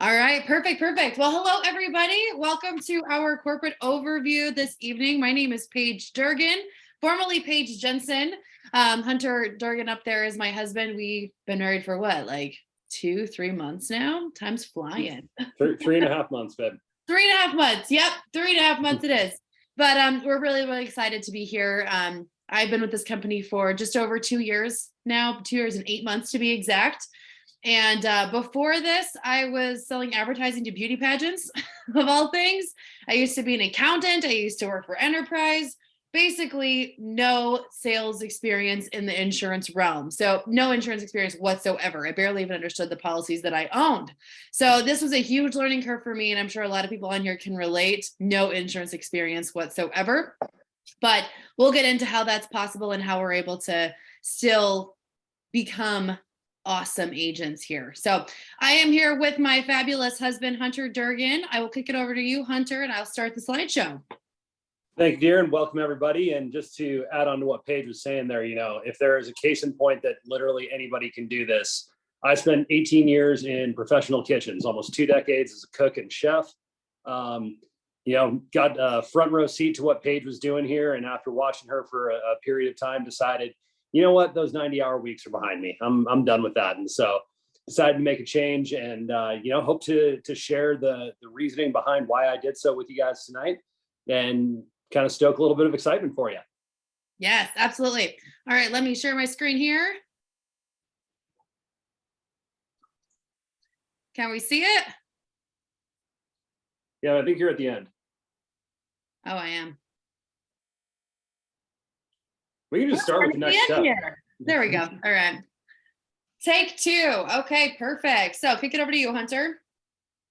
All right, perfect. Well, hello, everybody. Welcome to our corporate overview this evening. My name is Paige Durgan, formerly Paige Jensen. Hunter Durgan up there is my husband. We've been married for what, like 2-3 months now? Time's flying. Three and a half months, babe. 3.5 months. Yep, 3.5 months it is. But we're really excited to be here. I've been with this company for just over 2 years now, 2 years and 8 months to be exact. And before this, I was selling advertising to beauty pageants, of all things. I used to be an accountant. I used to work for enterprise. Basically, no sales experience in the insurance realm. So no insurance experience whatsoever. I barely even understood the policies that I owned. So this was a huge learning curve for me. And I'm sure a lot of people on here can relate. No insurance experience whatsoever. But we'll get into how that's possible and how we're able to still become awesome agents here. So I am here with my fabulous husband, Hunter Durgan. I will kick it over to you, Hunter, and I'll start the slideshow. Thank you, dear, and welcome everybody. And just to add on to what Paige was saying there, if there is a case in point that literally anybody can do this, I spent 18 years in professional kitchens, almost 2 decades as a cook and chef. Got a front row seat to what Paige was doing here. And after watching her for a period of time, decided, you know what, those 90-hour weeks are behind me. I'm done with that. And so decided to make a change and, hope to share the reasoning behind why I did so with you guys tonight and kind of stoke a little bit of excitement for you. Yes, absolutely. All right, let me share my screen here. Can we see it? Yeah, I think you're at the end. Oh, I am. We can just start with the next step. There we go. All right. Take 2. Okay, perfect. So kick it over to you, Hunter.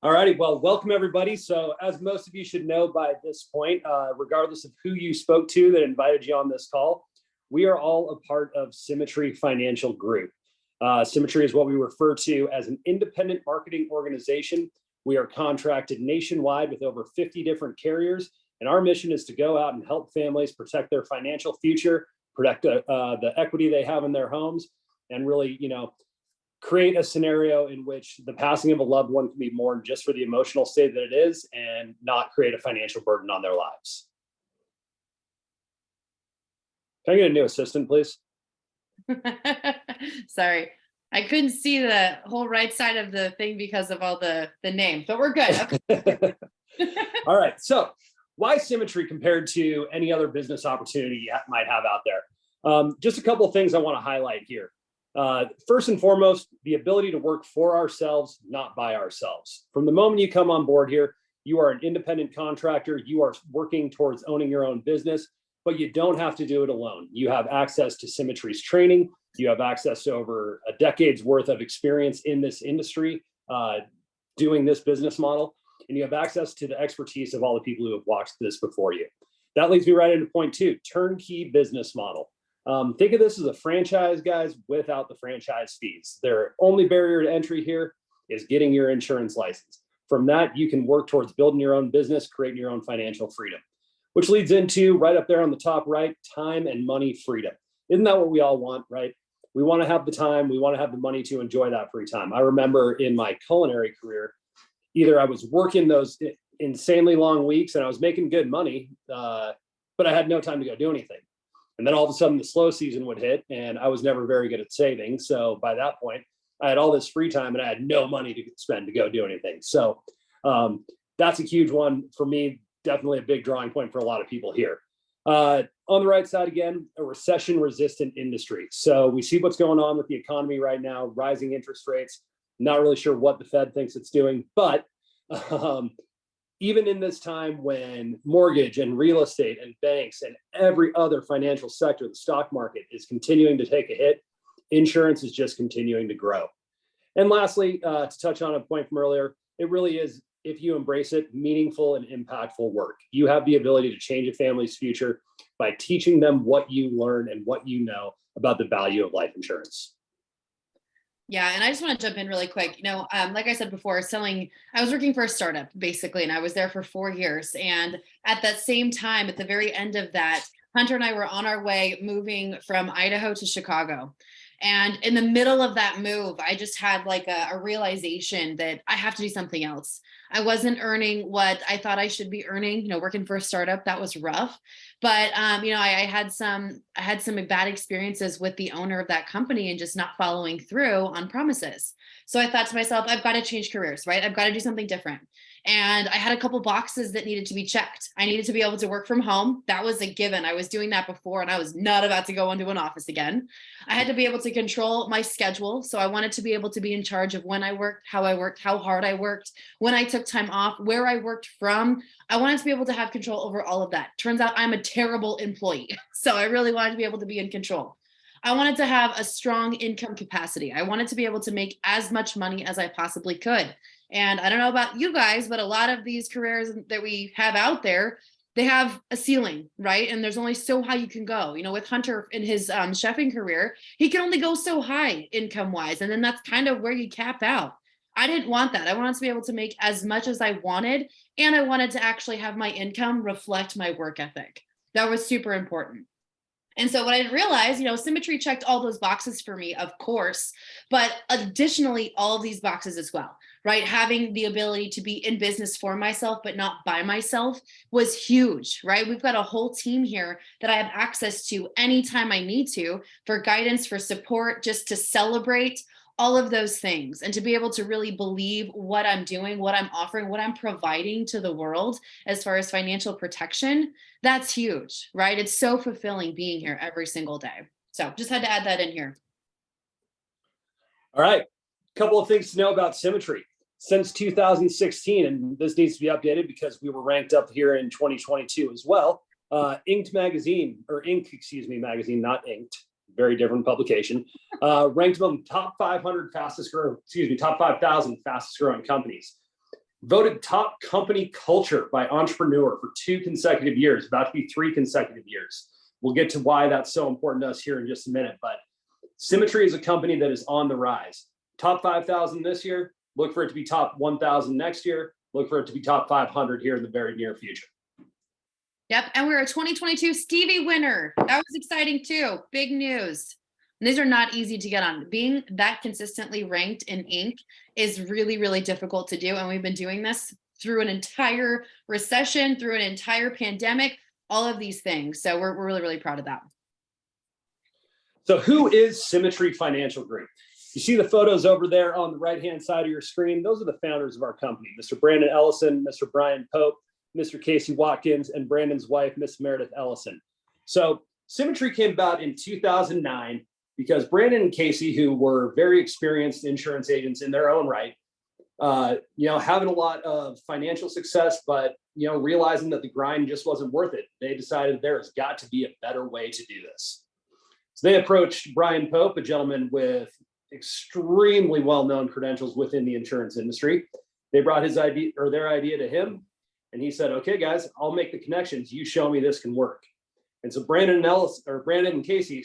All righty. Well, welcome everybody. So as most of you should know by this point, regardless of who you spoke to that invited you on this call, we are all a part of Symmetry Financial Group. Symmetry is what we refer to as an independent marketing organization. We are contracted nationwide with over 50 different carriers. And our mission is to go out and help families protect their financial future, protect the equity they have in their homes, and really, create a scenario in which the passing of a loved one can be mourned just for the emotional state that it is and not create a financial burden on their lives. Can I get a new assistant, please? Sorry, I couldn't see the whole right side of the thing because of all the names, but we're good. Okay. All right, so why Symmetry compared to any other business opportunity you might have out there? Just a couple of things I want to highlight here. First and foremost, the ability to work for ourselves, not by ourselves. From the moment you come on board here, you are an independent contractor. You are working towards owning your own business, but you don't have to do it alone. You have access to Symmetry's training. You have access to over a decade's worth of experience in this industry, doing this business model. And you have access to the expertise of all the people who have watched this before you. That leads me right into point 2, turnkey business model. Think of this as a franchise, guys, without the franchise fees. Their only barrier to entry here is getting your insurance license. From that, you can work towards building your own business, creating your own financial freedom, which leads into right up there on the top right, time and money freedom. Isn't that what we all want, right? We want to have the time, we want to have the money to enjoy that free time. I remember in my culinary career, either I was working those insanely long weeks and I was making good money, but I had no time to go do anything. And then all of a sudden the slow season would hit and I was never very good at saving. So by that point, I had all this free time and I had no money to spend to go do anything. So that's a huge one for me, definitely a big drawing point for a lot of people here. On the right side, again, a recession resistant industry. So we see what's going on with the economy right now, rising interest rates. Not really sure what the Fed thinks it's doing, but even in this time when mortgage and real estate and banks and every other financial sector, the stock market is continuing to take a hit, insurance is just continuing to grow. And lastly, to touch on a point from earlier, it really is, if you embrace it, meaningful and impactful work. You have the ability to change a family's future by teaching them what you learn and what you know about the value of life insurance. Yeah. And I just want to jump in really quick. Like I said before, I was working for a startup basically, and I was there for 4 years. And at that same time, at the very end of that, Hunter and I were on our way moving from Idaho to Chicago. And in the middle of that move, I just had like a realization that I have to do something else. I wasn't earning what I thought I should be earning, working for a startup. That was rough. But I had some bad experiences with the owner of that company and just not following through on promises. So I thought to myself, I've got to change careers, right? I've got to do something different. And I had a couple boxes that needed to be checked. I needed to be able to work from home. That was a given. I was doing that before and I was not about to go into an office again. I had to be able to control my schedule. So I wanted to be able to be in charge of when I worked, how hard I worked, when I took time off, where I worked from. I wanted to be able to have control over all of that. Turns out I'm a terrible employee. So I really wanted to be able to be in control. I wanted to have a strong income capacity. I wanted to be able to make as much money as I possibly could. And I don't know about you guys, but a lot of these careers that we have out there, they have a ceiling, right? And there's only so high you can go. With Hunter in his chefing career, he can only go so high income wise. And then that's kind of where you cap out. I didn't want that. I wanted to be able to make as much as I wanted. And I wanted to actually have my income reflect my work ethic. That was super important. And so what I realized, Symmetry checked all those boxes for me, of course, but additionally, all of these boxes as well, right? Having the ability to be in business for myself, but not by myself was huge, right? We've got a whole team here that I have access to anytime I need to for guidance, for support, just to celebrate all of those things and to be able to really believe what I'm doing, what I'm offering, what I'm providing to the world as far as financial protection. That's huge, right? It's so fulfilling being here every single day. So just had to add that in here. All right. A couple of things to know about Symmetry. Since 2016, and this needs to be updated because we were ranked up here in 2022 as well. Inc magazine, not Inked, very different publication, ranked among top 500 top 5,000 fastest growing companies. Voted top company culture by Entrepreneur for 2 consecutive years, about to be 3 consecutive years. We'll get to why that's so important to us here in just a minute, but Symmetry is a company that is on the rise. Top 5,000 this year, look for it to be top 1,000 next year, look for it to be top 500 here in the very near future. Yep, and we're a 2022 Stevie winner. That was exciting too, big news. And these are not easy to get on. Being that consistently ranked in Inc. is really, really difficult to do. And we've been doing this through an entire recession, through an entire pandemic, all of these things. So we're really, really proud of that. So who is Symmetry Financial Group? You see the photos over there on the right-hand side of your screen. Those are the founders of our company, Mr. Brandon Ellison, Mr. Brian Pope, Mr. Casey Watkins, and Brandon's wife, Miss Meredith Ellison. So Symmetry came about in 2009 because Brandon and Casey, who were very experienced insurance agents in their own right, having a lot of financial success, but realizing that the grind just wasn't worth it, they decided there has got to be a better way to do this. So they approached Brian Pope, a gentleman with extremely well-known credentials within the insurance industry. They brought their idea to him, and he said, "Okay, guys, I'll make the connections. You show me this can work." And so Brandon and Casey,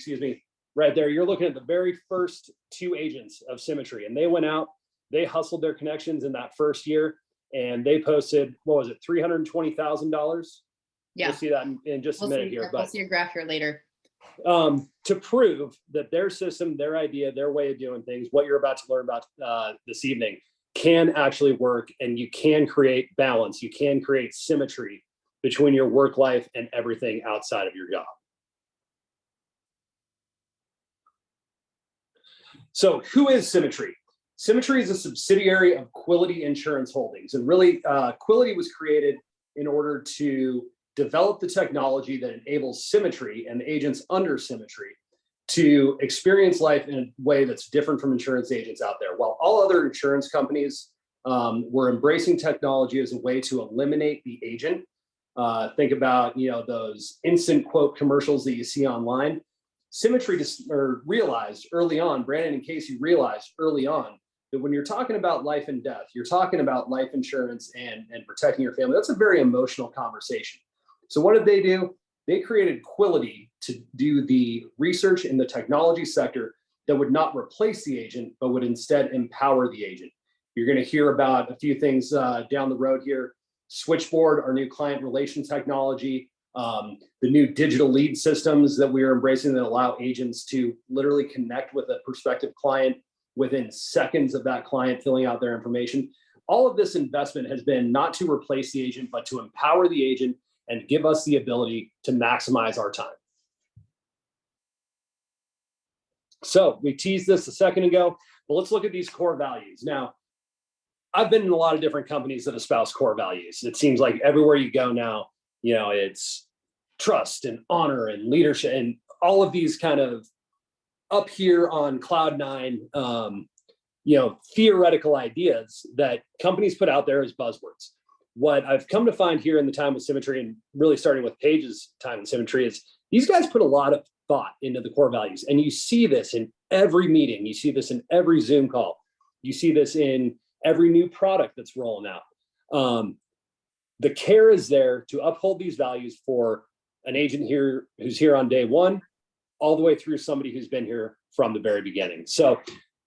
right there, you're looking at the very first 2 agents of Symmetry, and they went out, they hustled their connections in that first year, and they posted, $320,000? Yeah. We'll see that in just a minute here. We'll see your graph here later. To prove that their system, their idea, their way of doing things, what you're about to learn about this evening, can actually work, and you can create balance. You can create symmetry between your work life and everything outside of your job. So who is Symmetry? Symmetry is a subsidiary of Quility Insurance Holdings. And really, Quility was created in order to develop the technology that enables Symmetry and agents under Symmetry to experience life in a way that's different from insurance agents out there. While all other insurance companies were embracing technology as a way to eliminate the agent, think about those instant quote commercials that you see online. Symmetry realized early on, Brandon and Casey realized early on that when you're talking about life and death, you're talking about life insurance and protecting your family. That's a very emotional conversation. So what did they do? They created Quility to do the research in the technology sector that would not replace the agent, but would instead empower the agent. You're going to hear about a few things down the road here. Switchboard, our new client relation technology, the new digital lead systems that we are embracing that allow agents to literally connect with a prospective client within seconds of that client filling out their information. All of this investment has been not to replace the agent, but to empower the agent and give us the ability to maximize our time. So we teased this a second ago, but let's look at these core values. Now, I've been in a lot of different companies that espouse core values. It seems like everywhere you go now, it's trust and honor and leadership and all of these kind of up here on cloud nine, theoretical ideas that companies put out there as buzzwords. What I've come to find here in the time with Symmetry, and really starting with Paige's time in Symmetry, is these guys put a lot of thought into the core values. And you see this in every meeting. You see this in every Zoom call. You see this in every new product that's rolling out. The care is there to uphold these values for an agent here who's here on day one, all the way through somebody who's been here from the very beginning. So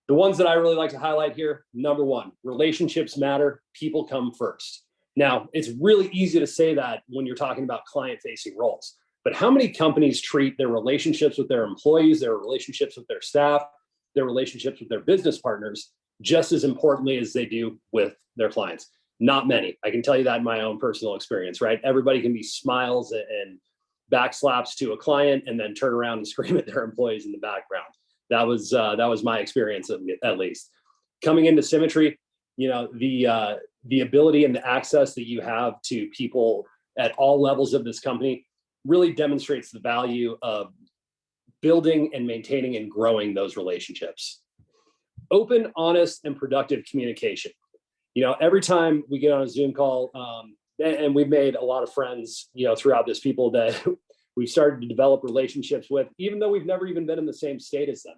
the ones that I really like to highlight here, number one, relationships matter, people come first. Now, it's really easy to say that when you're talking about client-facing roles, but how many companies treat their relationships with their employees, their relationships with their staff, their relationships with their business partners just as importantly as they do with their clients? Not many. I can tell you that in my own personal experience, right? Everybody can be smiles and backslaps to a client and then turn around and scream at their employees in the background. That was my experience, at least. Coming into Symmetry, the ability and the access that you have to people at all levels of this company really demonstrates the value of building and maintaining and growing those relationships. Open, honest, and productive communication. Every time we get on a Zoom call, and we've made a lot of friends, throughout this, people that we've started to develop relationships with, even though we've never even been in the same state as them.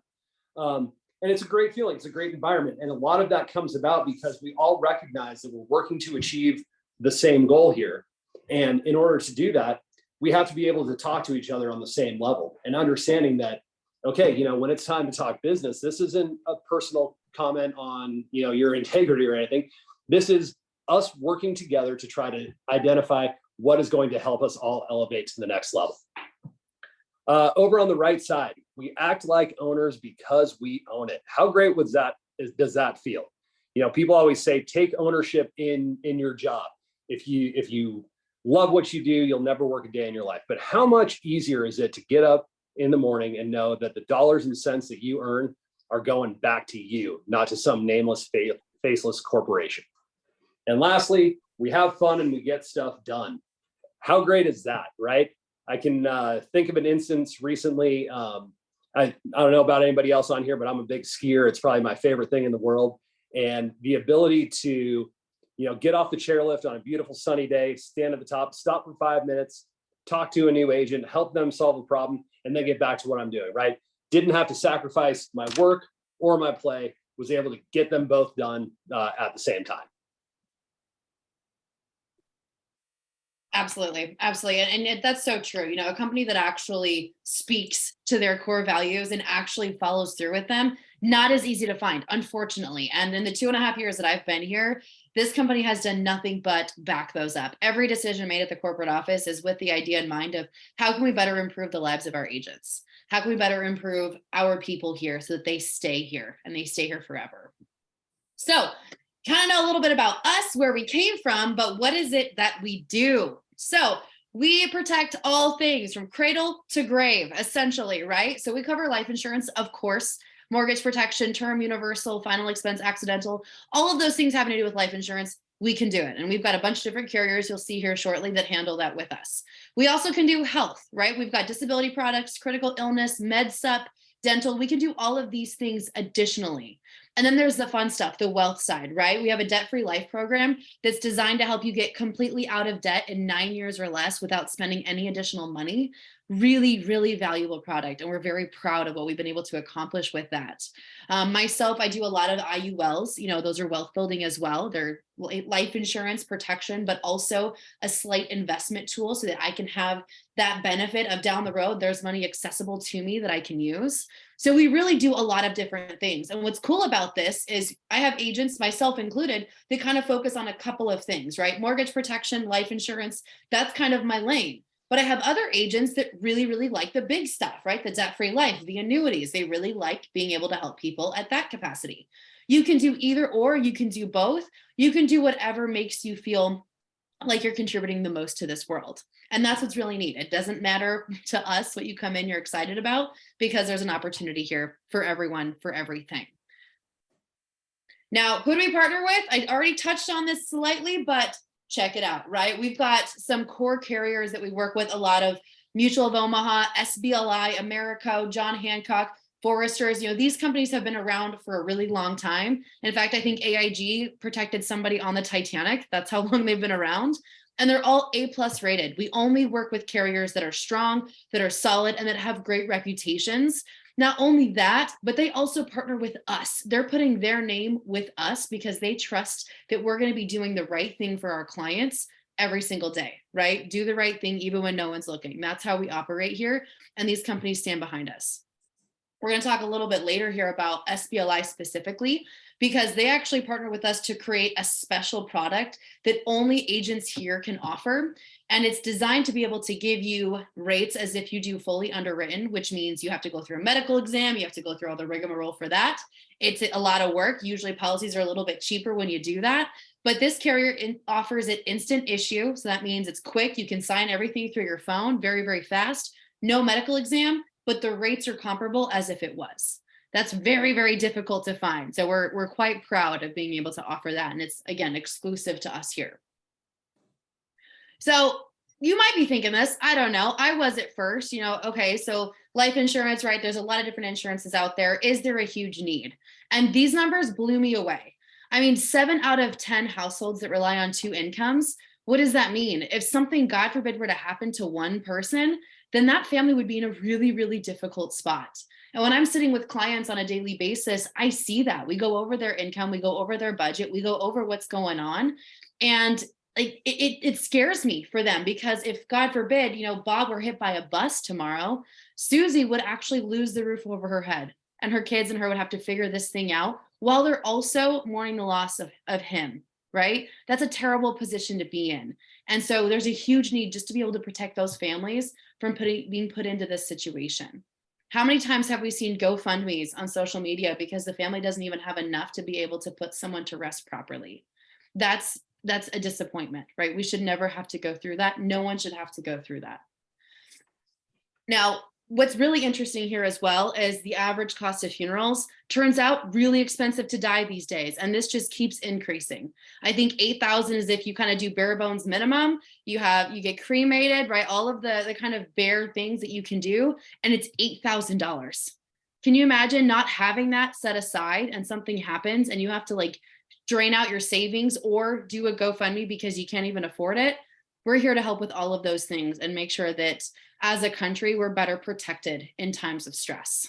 And it's a great feeling. It's a great environment. And a lot of that comes about because we all recognize that we're working to achieve the same goal here. And in order to do that, we have to be able to talk to each other on the same level and understanding that, okay, when it's time to talk business, this isn't a personal comment on, your integrity or anything. This is us working together to try to identify what is going to help us all elevate to the next level. Over on the right side, we act like owners because we own it. How great does that feel? People always say, take ownership in your job. If you love what you do, you'll never work a day in your life. But how much easier is it to get up in the morning and know that the dollars and cents that you earn are going back to you, not to some nameless, faceless corporation? And lastly, we have fun and we get stuff done. How great is that, right? I can think of an instance recently. I don't know about anybody else on here, but I'm a big skier. It's probably my favorite thing in the world. And the ability to, get off the chairlift on a beautiful sunny day, stand at the top, stop for 5 minutes, talk to a new agent, help them solve a problem, and then get back to what I'm doing, right? Didn't have to sacrifice my work or my play, was able to get them both done at the same time. Absolutely. Absolutely. And that's so true. A company that actually speaks to their core values and actually follows through with them, not as easy to find, unfortunately. And in the 2.5 years that I've been here, this company has done nothing but back those up. Every decision made at the corporate office is with the idea in mind of how can we better improve the lives of our agents? How can we better improve our people here so that they stay here and they stay here forever? So kind of know a little bit about us, where we came from, but what is it that we do? So we protect all things from cradle to grave, essentially, right? So we cover life insurance, of course, mortgage protection, term, universal, final expense, accidental, all of those things having to do with life insurance. We can do it. And we've got a bunch of different carriers you'll see here shortly that handle that with us. We also can do health, right? We've got disability products, critical illness, med sup, dental. We can do all of these things additionally. And then there's the fun stuff, the wealth side, right? We have a debt-free life program that's designed to help you get completely out of debt in 9 years or less without spending any additional money. Really, really valuable product. And we're very proud of what we've been able to accomplish with that. Myself, I do a lot of IULs. Those are wealth building as well. They're life insurance protection, but also a slight investment tool so that I can have that benefit of down the road, there's money accessible to me that I can use. So we really do a lot of different things. And what's cool about this is I have agents, myself included, that kind of focus on a couple of things, right? Mortgage protection, life insurance, that's kind of my lane. But I have other agents that really, really like the big stuff, right? The debt-free life, the annuities. They really like being able to help people at that capacity. You can do either or, you can do both. You can do whatever makes you feel like you're contributing the most to this world. And that's what's really neat. It doesn't matter to us what you come in, you're excited about, because there's an opportunity here for everyone, for everything. Now, who do we partner with? I already touched on this slightly, but check it out, right? We've got some core carriers that we work with, a lot of Mutual of Omaha, SBLI, Americo, John Hancock, Foresters. These companies have been around for a really long time. In fact, I think AIG protected somebody on the Titanic. That's how long they've been around. And they're all A+ rated. We only work with carriers that are strong, that are solid, and that have great reputations. Not only that, but they also partner with us. They're putting their name with us because they trust that we're going to be doing the right thing for our clients every single day, right? Do the right thing even when no one's looking. That's how we operate here. And these companies stand behind us. We're going to talk a little bit later here about SBLI specifically, because they actually partner with us to create a special product that only agents here can offer. And it's designed to be able to give you rates as if you do fully underwritten, which means you have to go through a medical exam. You have to go through all the rigmarole for that. It's a lot of work. Usually policies are a little bit cheaper when you do that. But this carrier offers it instant issue. So that means it's quick. You can sign everything through your phone very, very fast. No medical exam, but the rates are comparable as if it was. That's very, very difficult to find. So we're quite proud of being able to offer that. And it's, again, exclusive to us here. So you might be thinking this, I don't know. I was at first, okay, so life insurance, right? There's a lot of different insurances out there. Is there a huge need? And these numbers blew me away. I mean, 7 out of 10 households that rely on 2 incomes. What does that mean? If something, God forbid, were to happen to one person, then that family would be in a really, really difficult spot. And when I'm sitting with clients on a daily basis, I see that. We go over their income, we go over their budget, we go over what's going on. And it scares me for them, because if, God forbid, Bob were hit by a bus tomorrow, Susie would actually lose the roof over her head, and her kids and her would have to figure this thing out while they're also mourning the loss of him, right? That's a terrible position to be in. And so there's a huge need just to be able to protect those families from being put into this situation. How many times have we seen GoFundMes on social media because the family doesn't even have enough to be able to put someone to rest properly? That's a disappointment, right? We should never have to go through that. No one should have to go through that. Now, what's really interesting here as well is the average cost of funerals turns out really expensive to die these days. And this just keeps increasing. I think 8,000 is if you kind of do bare bones minimum, you get cremated, right? All of the kind of bare things that you can do. And it's $8,000. Can you imagine not having that set aside and something happens and you have to drain out your savings or do a GoFundMe because you can't even afford it? We're here to help with all of those things and make sure that as a country, we're better protected in times of stress.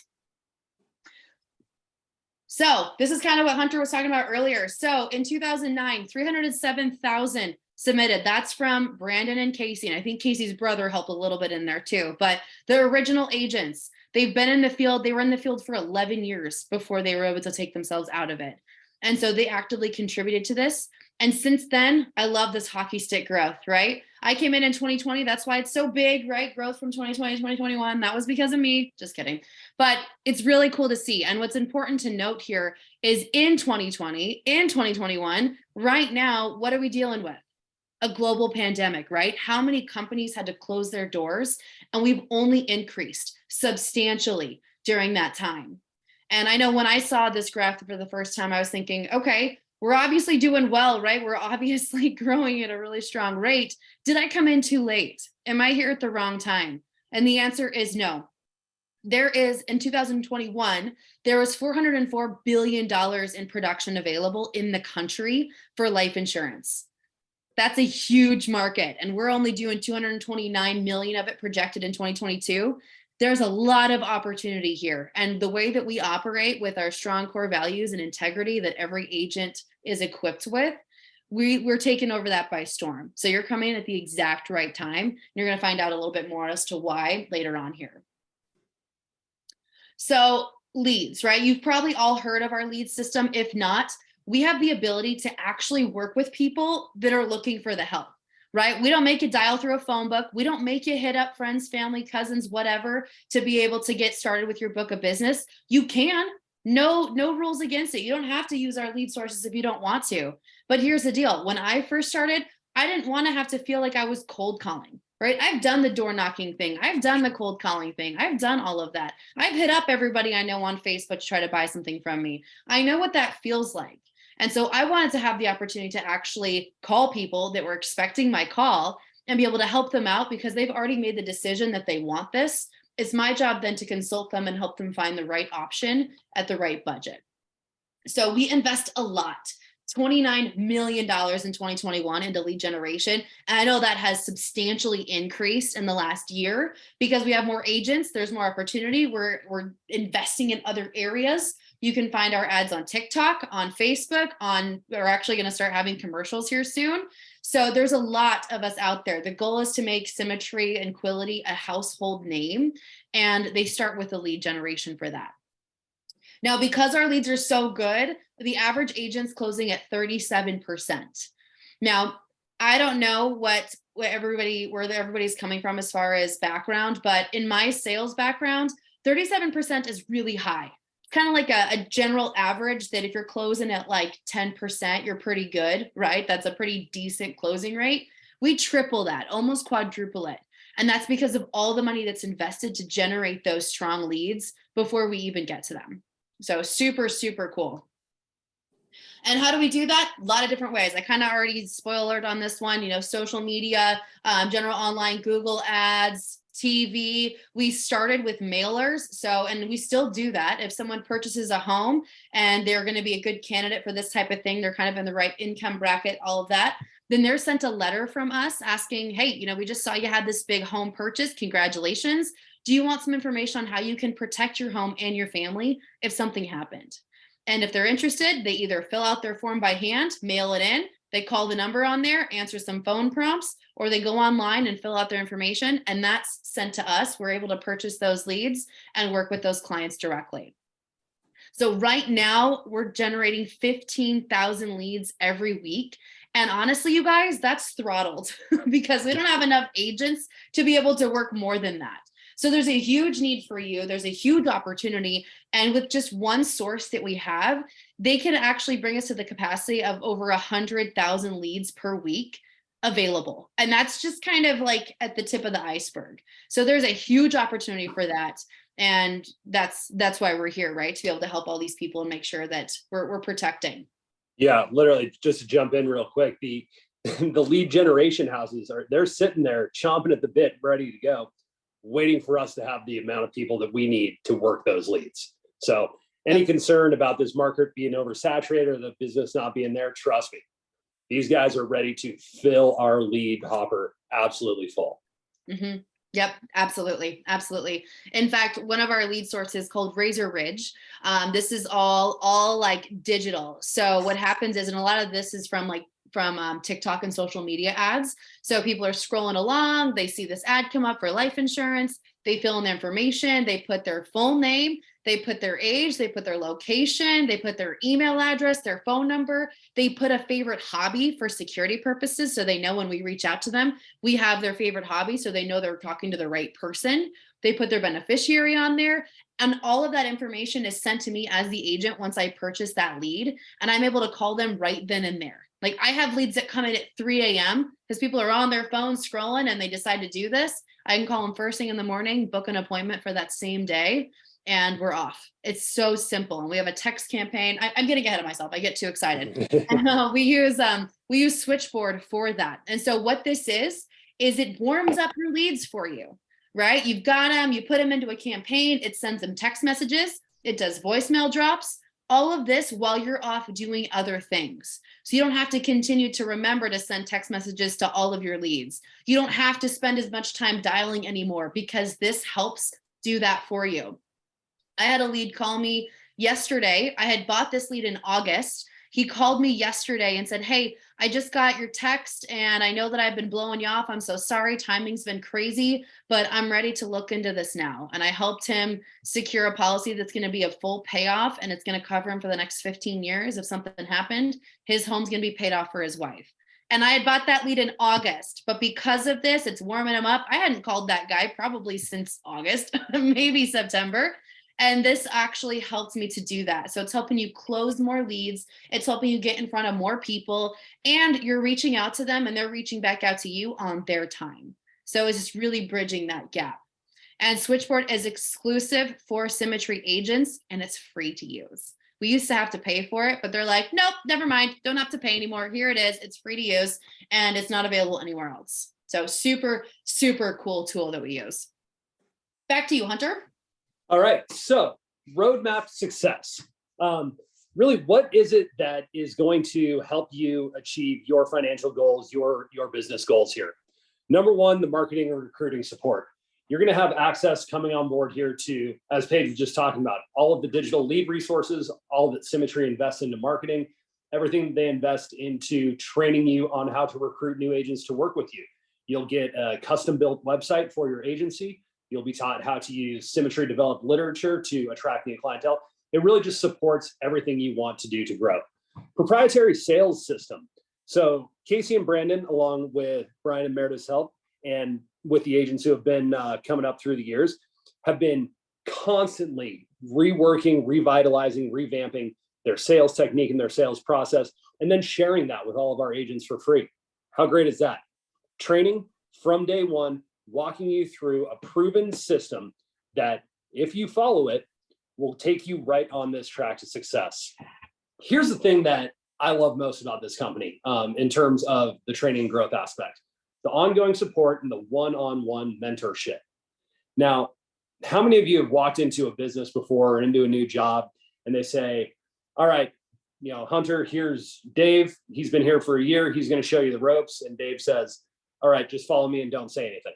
So this is kind of what Hunter was talking about earlier. So in 2009, 307,000 submitted. That's from Brandon and Casey. And I think Casey's brother helped a little bit in there too. But the original agents, they've been in the field. They were in the field for 11 years before they were able to take themselves out of it. And so they actively contributed to this. And since then, I love this hockey stick growth, right? I came in 2020. That's why it's so big, right? Growth from 2020 to 2021. That was because of me. Just kidding. But it's really cool to see. And what's important to note here is in 2020, in 2021, right now, what are we dealing with? A global pandemic, right? How many companies had to close their doors? And we've only increased substantially during that time. And I know when I saw this graph for the first time, I was thinking, okay, we're obviously doing well, right? We're obviously growing at a really strong rate. Did I come in too late? Am I here at the wrong time? And the answer is no. There is, in 2021, there was $404 billion in production available in the country for life insurance. That's a huge market. And we're only doing 229 million of it projected in 2022. There's a lot of opportunity here. And the way that we operate with our strong core values and integrity that every agent is equipped with, we're taking over that by storm. So you're coming in at the exact right time. You're going to find out a little bit more as to why later on here. So leads, right? You've probably all heard of our lead system. If not, we have the ability to actually work with people that are looking for the help. right? We don't make you dial through a phone book. We don't make you hit up friends, family, cousins, whatever, to be able to get started with your book of business. You can. No rules against it. You don't have to use our lead sources if you don't want to. But here's the deal. When I first started, I didn't want to have to feel like I was cold calling, right? I've done the door knocking thing. I've done the cold calling thing. I've done all of that. I've hit up everybody I know on Facebook to try to buy something from me. I know what that feels like. And so I wanted to have the opportunity to actually call people that were expecting my call and be able to help them out because they've already made the decision that they want this. It's my job then to consult them and help them find the right option at the right budget. So we invest a lot, $29 million in 2021 into lead generation. And I know that has substantially increased in the last year because we have more agents. There's more opportunity. We're investing in other areas. You can find our ads on TikTok, on Facebook, we're actually going to start having commercials here soon. So there's a lot of us out there. The goal is to make Symmetry and Quility a household name, and they start with the lead generation for that. Now, because our leads are so good, the average agent's closing at 37%. Now, I don't know where everybody's coming from as far as background, but in my sales background, 37% is really high. Kind of like a general average that if you're closing at like 10%, you're pretty good, right? That's a pretty decent closing rate. We triple that, almost quadruple it. And that's because of all the money that's invested to generate those strong leads before we even get to them. So super, super cool. And how do we do that? A lot of different ways. I kind of already spoiled on this one, social media, general online, Google ads, TV. We started with mailers. And we still do that. If someone purchases a home and they're going to be a good candidate for this type of thing, they're kind of in the right income bracket, all of that, then they're sent a letter from us asking, hey, we just saw you had this big home purchase. Congratulations. Do you want some information on how you can protect your home and your family if something happened? And if they're interested, they either fill out their form by hand, mail it in, they call the number on there, answer some phone prompts, or they go online and fill out their information, and that's sent to us. We're able to purchase those leads and work with those clients directly. So right now, we're generating 15,000 leads every week. And honestly, you guys, that's throttled because we don't have enough agents to be able to work more than that. So there's a huge need for you. There's a huge opportunity. And with just one source that we have, they can actually bring us to the capacity of over 100,000 leads per week available. And that's just kind of like at the tip of the iceberg. So there's a huge opportunity for that. And that's why we're here, right? To be able to help all these people and make sure that we're protecting. Yeah, literally, just to jump in real quick, the lead generation houses they're sitting there chomping at the bit, ready to go, waiting for us to have the amount of people that we need to work those leads. So any concern about this market being oversaturated or the business not being there, trust me, these guys are ready to fill our lead hopper absolutely full. Mm-hmm. Yep, absolutely. Absolutely. In fact, one of our lead sources called Razor Ridge. This is all like digital. So what happens is, and a lot of this is from TikTok and social media ads. So people are scrolling along, they see this ad come up for life insurance, they fill in the information, they put their full name, they put their age, they put their location, they put their email address, their phone number, they put a favorite hobby for security purposes. So they know when we reach out to them, we have their favorite hobby. So they know they're talking to the right person. They put their beneficiary on there. And all of that information is sent to me as the agent once I purchase that lead. And I'm able to call them right then and there. Like I have leads that come in at 3 a.m. because people are on their phone scrolling and they decide to do this. I can call them first thing in the morning, book an appointment for that same day, and we're off. It's so simple. And we have a text campaign. I'm getting ahead of myself. I get too excited. And, we use Switchboard for that. And so what this is it warms up your leads for you, right? You've got them, you put them into a campaign, it sends them text messages, it does voicemail drops, all of this while you're off doing other things. So you don't have to continue to remember to send text messages to all of your leads. You don't have to spend as much time dialing anymore because this helps do that for you. I had a lead call me yesterday. I had bought this lead in August. He called me yesterday and said, hey, I just got your text and I know that I've been blowing you off. I'm so sorry. Timing's been crazy, but I'm ready to look into this now. And I helped him secure a policy that's going to be a full payoff and it's going to cover him for the next 15 years. If something happened, his home's going to be paid off for his wife. And I had bought that lead in August, but because of this, it's warming them up. I hadn't called that guy probably since August, maybe September. And this actually helped me to do that. So it's helping you close more leads. It's helping you get in front of more people, and you're reaching out to them and they're reaching back out to you on their time. So it's just really bridging that gap. And Switchboard is exclusive for Symmetry agents, and it's free to use. We used to have to pay for it, but they're like, nope, never mind. Don't have to pay anymore. Here it is. It's free to use, and it's not available anywhere else. So super, super cool tool that we use. Back to you, Hunter. All right. So roadmap success. Really, what is it that is going to help you achieve your financial goals, your business goals here? Number one, the marketing and recruiting support. You're going to have access coming on board here to, as Paige was just talking about, all of the digital lead resources, all that Symmetry invests into marketing, everything they invest into training you on how to recruit new agents to work with you. You'll get a custom built website for your agency. You'll be taught how to use Symmetry developed literature to attract new clientele. It really just supports everything you want to do to grow. Proprietary sales system. So Casey and Brandon, along with Brian and Meredith's help, and with the agents who have been coming up through the years, have been constantly reworking, revitalizing, revamping their sales technique and their sales process, and then sharing that with all of our agents for free. How great is that? Training from day one, walking you through a proven system that, if you follow it, will take you right on this track to success. Here's the thing that I love most about this company in terms of the training and growth aspect: the ongoing support and the one-on-one mentorship. Now, how many of you have walked into a business before or into a new job and they say, all right, Hunter, here's Dave. He's been here for a year. He's going to show you the ropes. And Dave says, all right, just follow me and don't say anything.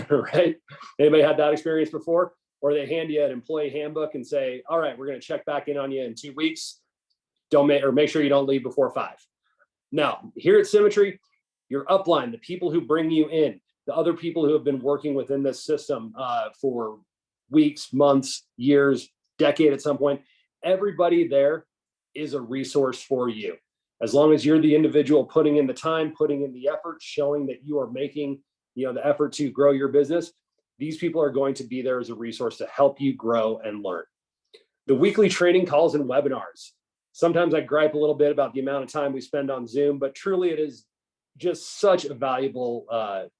Right? Anybody had that experience before? Or they hand you an employee handbook and say, all right, we're going to check back in on you in 2 weeks. Make sure you don't leave before 5. Now, here at Symmetry, your upline, the people who bring you in, the other people who have been working within this system for weeks, months, years, decade at some point, everybody there is a resource for you. As long as you're the individual putting in the time, putting in the effort, showing that you are making the effort to grow your business, these people are going to be there as a resource to help you grow and learn. The weekly training calls and webinars. Sometimes I gripe a little bit about the amount of time we spend on Zoom, but truly it is just such a valuable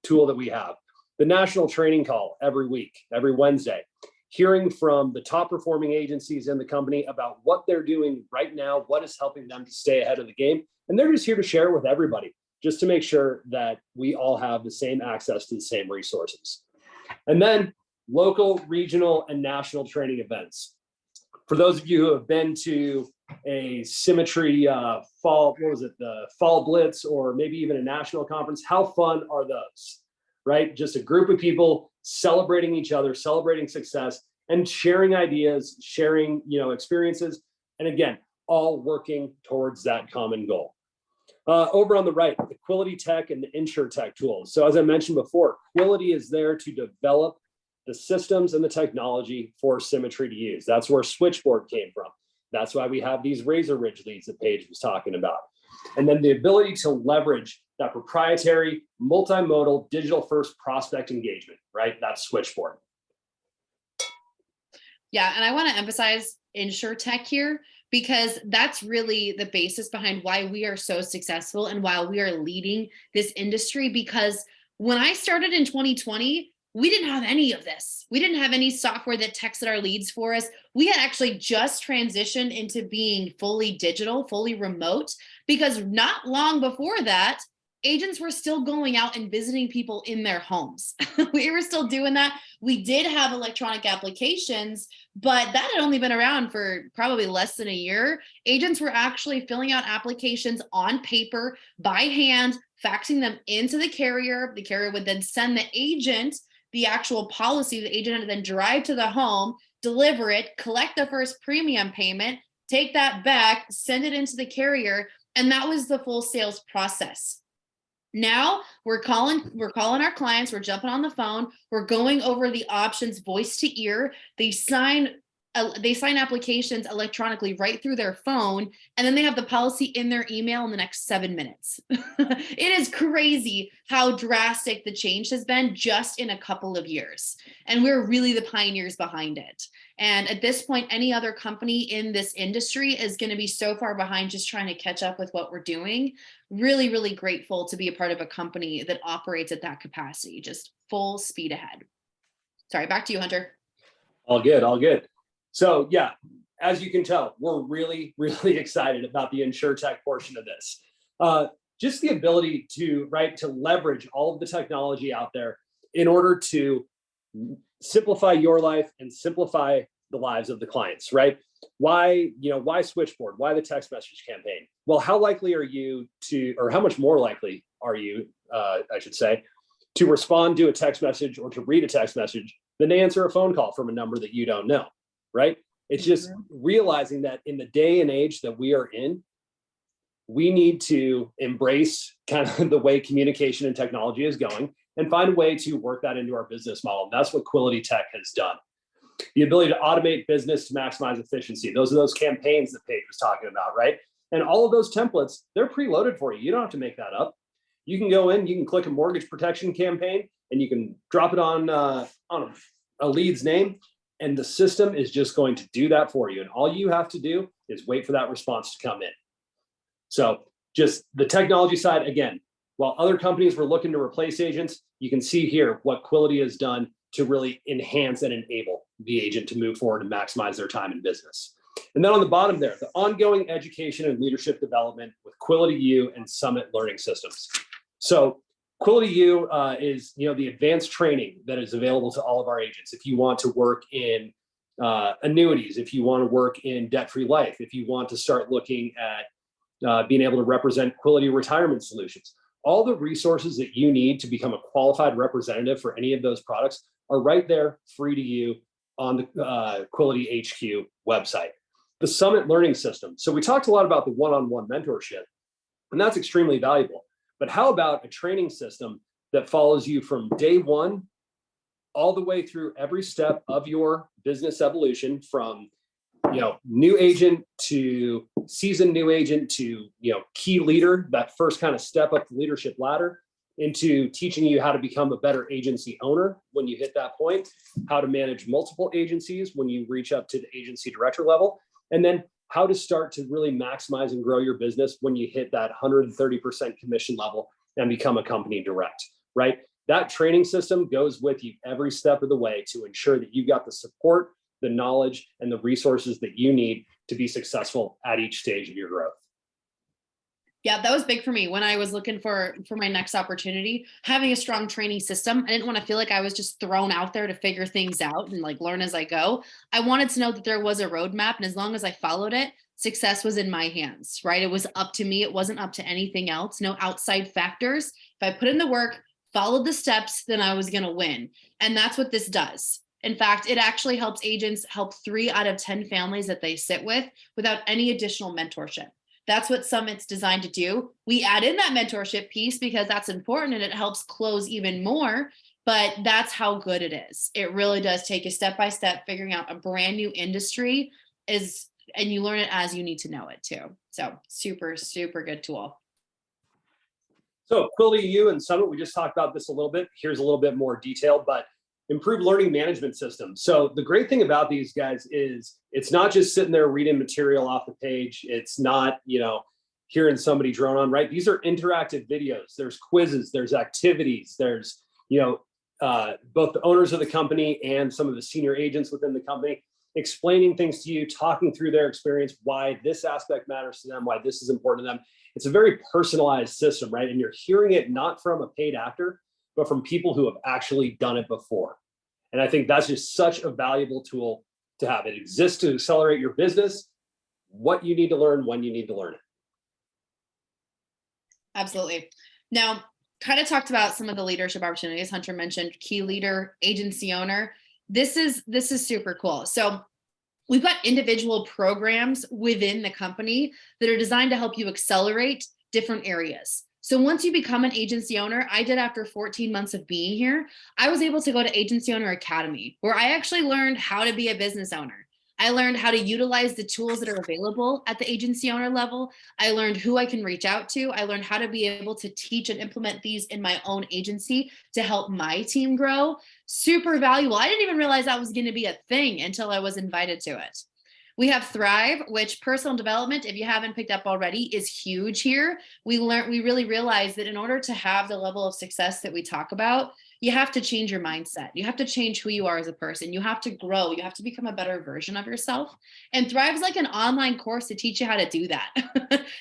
tool that we have. The national training call every week, every Wednesday, hearing from the top performing agencies in the company about what they're doing right now, what is helping them to stay ahead of the game. And they're just here to share with everybody, just to make sure that we all have the same access to the same resources. And then local, regional, and national training events. For those of you who have been to a Symmetry fall blitz, or maybe even a national conference, how fun are those, right? Just a group of people celebrating each other, celebrating success, and sharing ideas, sharing experiences, and again, all working towards that common goal. Over on the right, the Quality Tech and the InsurTech tools. So as I mentioned before, Quality is there to develop the systems and the technology for Symmetry to use. That's where Switchboard came from. That's why we have these razor ridge leads that Paige was talking about. And then the ability to leverage that proprietary multimodal digital first prospect engagement, right? That's Switchboard. Yeah, and I want to emphasize InsurTech here, because that's really the basis behind why we are so successful and why we are leading this industry. Because when I started in 2020, we didn't have any of this. We didn't have any software that texted our leads for us. We had actually just transitioned into being fully digital, fully remote, because not long before that, agents were still going out and visiting people in their homes. We were still doing that. We did have electronic applications, but that had only been around for probably less than a year. Agents were actually filling out applications on paper by hand, faxing them into the carrier. The carrier would then send the agent the actual policy. The agent had to then drive to the home, deliver it, collect the first premium payment, take that back, send it into the carrier. And that was the full sales process. Now we're calling our clients, we're jumping on the phone, we're going over the options voice to ear. They sign they sign applications electronically right through their phone, and then they have the policy in their email in the next 7 minutes. It is crazy how drastic the change has been just in a couple of years. And we're really the pioneers behind it. And at this point, any other company in this industry is going to be so far behind just trying to catch up with what we're doing. Really, really grateful to be a part of a company that operates at that capacity, just full speed ahead. Sorry, back to you, Hunter. All good, all good. So yeah, as you can tell, we're really, really excited about the InsurTech portion of this. Just the ability to leverage all of the technology out there in order to simplify your life and simplify the lives of the clients, right? Why Switchboard? Why the text message campaign? Well, how likely are you to, or how much more likely are you, I should say, to respond to a text message or to read a text message than to answer a phone call from a number that you don't know, right? It's just realizing that in the day and age that we are in, we need to embrace kind of the way communication and technology is going and find a way to work that into our business model. That's what Quility Tech has done. The ability to automate business to maximize efficiency. Those are those campaigns that Paige was talking about, right? And all of those templates, they're preloaded for you. You don't have to make that up. You can go in, you can click a mortgage protection campaign, and you can drop it on a lead's name, and the system is just going to do that for you. And all you have to do is wait for that response to come in. So just the technology side, again, while other companies were looking to replace agents, you can see here what Quility has done to really enhance and enable the agent to move forward and maximize their time in business. And then on the bottom there, the ongoing education and leadership development with Quility U and Summit Learning Systems. So Quility U is the advanced training that is available to all of our agents. If you want to work in annuities, if you want to work in debt-free life, if you want to start looking at being able to represent Quility Retirement Solutions, all the resources that you need to become a qualified representative for any of those products are right there, free to you on the Quility HQ website. The Summit Learning System. So we talked a lot about the one-on-one mentorship, and that's extremely valuable. But how about a training system that follows you from day one all the way through every step of your business evolution, from new agent to seasoned new agent to key leader, that first kind of step up the leadership ladder, into teaching you how to become a better agency owner when you hit that point, how to manage multiple agencies when you reach up to the agency director level, and then how to start to really maximize and grow your business when you hit that 130% commission level and become a company direct, right? That training system goes with you every step of the way to ensure that you've got the support, the knowledge, and the resources that you need to be successful at each stage of your growth. Yeah, that was big for me when I was looking for my next opportunity. Having a strong training system, I didn't want to feel like I was just thrown out there to figure things out and learn as I go. I wanted to know that there was a roadmap, and as long as I followed it, success was in my hands, right? It was up to me. It wasn't up to anything else. No outside factors. If I put in the work, followed the steps, then I was going to win. And that's what this does. In fact, it actually helps agents help 3 out of 10 families that they sit with without any additional mentorship. That's what Summit's designed to do. We add in that mentorship piece because that's important and it helps close even more, but that's how good it is. It really does take you step by step, figuring out a brand new industry and you learn it as you need to know it too. So super, super good tool. So Quility U and Summit, we just talked about this a little bit. Here's a little bit more detail, but improved learning management system. So the great thing about these guys is it's not just sitting there reading material off the page. It's not, hearing somebody drone on, right? These are interactive videos. There's quizzes, there's activities, there's, both the owners of the company and some of the senior agents within the company explaining things to you, talking through their experience, why this aspect matters to them, why this is important to them. It's a very personalized system, right? And you're hearing it not from a paid actor, but from people who have actually done it before. And I think that's just such a valuable tool to have. It exists to accelerate your business, what you need to learn, when you need to learn it. Absolutely. Now, kind of talked about some of the leadership opportunities. Hunter mentioned key leader, agency owner. This is super cool. So we've got individual programs within the company that are designed to help you accelerate different areas. So once you become an agency owner, I did after 14 months of being here, I was able to go to Agency Owner Academy, where I actually learned how to be a business owner. I I learned how to utilize the tools that are available at the agency owner level. I learned who I can reach out to. I learned how to be able to teach and implement these in my own agency to help my team grow. Super valuable. I didn't even realize that was going to be a thing until I was invited to it. We have Thrive, which personal development, if you haven't picked up already, is huge here. We really realize that in order to have the level of success that we talk about, you have to change your mindset. You have to change who you are as a person. You have to grow. You have to become a better version of yourself. And Thrive is like an online course to teach you how to do that.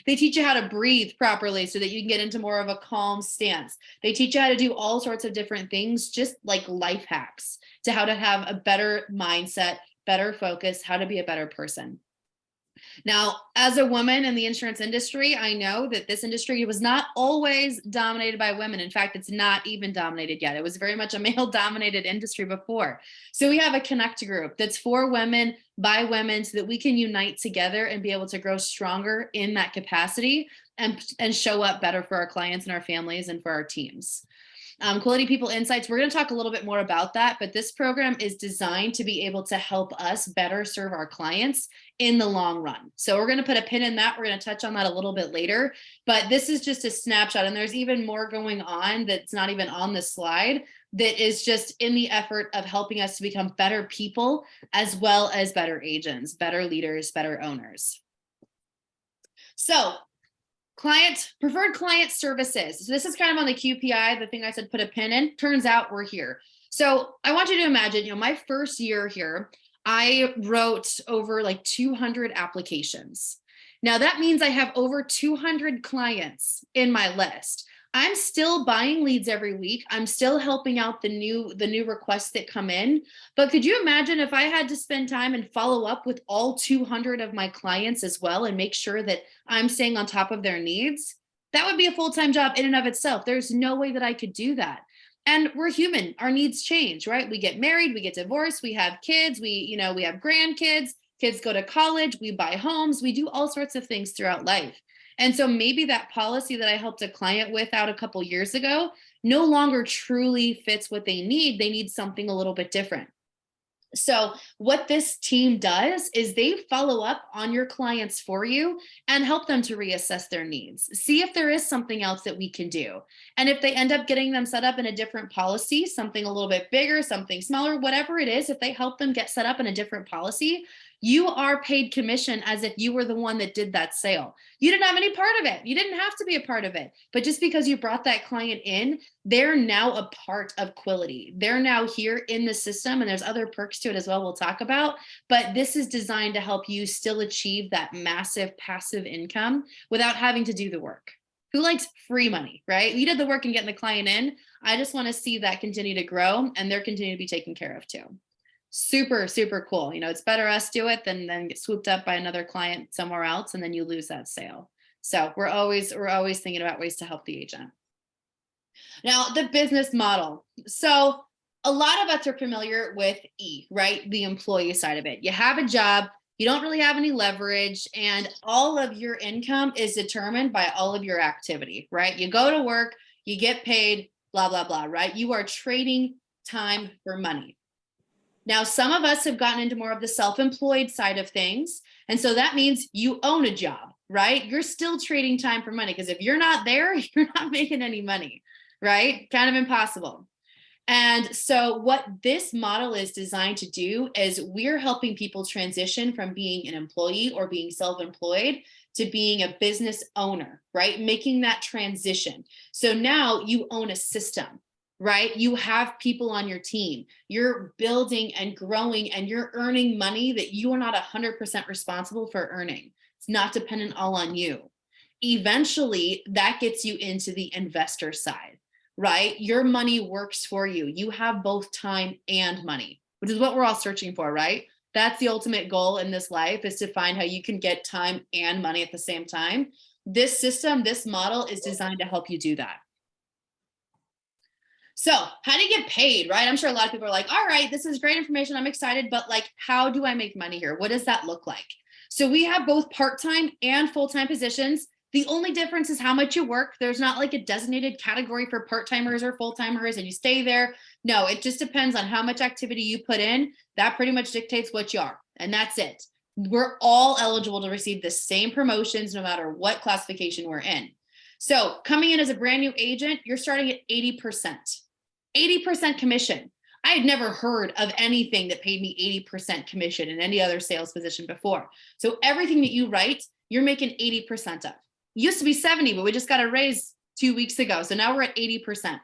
They teach you how to breathe properly so that you can get into more of a calm stance. They teach you how to do all sorts of different things, just like life hacks to how to have a better mindset, better focus, how to be a better person. Now, as a woman in the insurance industry, I know that this industry was not always dominated by women. In fact, it's not even dominated yet. It was very much a male-dominated industry before. So we have a connect group that's for women, by women, so that we can unite together and be able to grow stronger in that capacity and show up better for our clients and our families and for our teams. Quality People Insights, we're going to talk a little bit more about that, but this program is designed to be able to help us better serve our clients in the long run. So we're going to put a pin in that. We're going to touch on that a little bit later, but this is just a snapshot, and there's even more going on that's not even on this slide that is just in the effort of helping us to become better people as well as better agents, better leaders, better owners. So preferred client services. So this is kind of on the QPI, the thing I said, put a pin in. Turns out we're here. So I want you to imagine, my first year here, I wrote over like 200 applications. Now that means I have over 200 clients in my list. I'm still buying leads every week. I'm still helping out the new requests that come in. But could you imagine if I had to spend time and follow up with all 200 of my clients as well and make sure that I'm staying on top of their needs? That would be a full-time job in and of itself. There's no way that I could do that. And we're human. Our needs change, right? We get married, we get divorced, we have kids, we have grandkids, kids go to college, we buy homes, we do all sorts of things throughout life. And so maybe that policy that I helped a client with out a couple years ago no longer truly fits what they need. They need something a little bit different. So what this team does is they follow up on your clients for you and help them to reassess their needs. See if there is something else that we can do. And if they end up getting them set up in a different policy, something a little bit bigger, something smaller, whatever it is, if they help them get set up in a different policy, you are paid commission as if you were the one that did that sale. You didn't have any part of it. You didn't have to be a part of it. But just because you brought that client in, they're now a part of Quality. They're now here in the system, and there's other perks to it as well we'll talk about. But this is designed to help you still achieve that massive passive income without having to do the work. Who likes free money, right? You did the work and getting the client in. I just want to see that continue to grow, and they're continuing to be taken care of too. Super, super cool. It's better us do it than get swooped up by another client somewhere else, and then you lose that sale. So we're always thinking about ways to help the agent. Now, the business model. So a lot of us are familiar with E, right? The employee side of it. You have a job, you don't really have any leverage, and all of your income is determined by all of your activity, right? You go to work, you get paid, blah, blah, blah, right? You are trading time for money. Now, some of us have gotten into more of the self-employed side of things. And so that means you own a job, right? You're still trading time for money, because if you're not there, you're not making any money, right? Kind of impossible. And so what this model is designed to do is we're helping people transition from being an employee or being self-employed to being a business owner, right? Making that transition. So now you own a system, right? You have people on your team. You're building and growing, and you're earning money that you are not 100% responsible for earning. It's not dependent all on you. Eventually, that gets you into the investor side, right? Your money works for you. You have both time and money, which is what we're all searching for, right? That's the ultimate goal in this life, is to find how you can get time and money at the same time. This system, this model is designed to help you do that. So how do you get paid, right? I'm sure a lot of people are like, all right, this is great information. I'm excited, but like, how do I make money here? What does that look like? So we have both part-time and full-time positions. The only difference is how much you work. There's not like a designated category for part-timers or full-timers and you stay there. No, it just depends on how much activity you put in. That pretty much dictates what you are, and that's it. We're all eligible to receive the same promotions no matter what classification we're in. So coming in as a brand new agent, you're starting at 80%. 80% commission. I had never heard of anything that paid me 80% commission in any other sales position before. So everything that you write, you're making 80% of. It used to be 70, but we just got a raise 2 weeks ago. So now we're at 80%.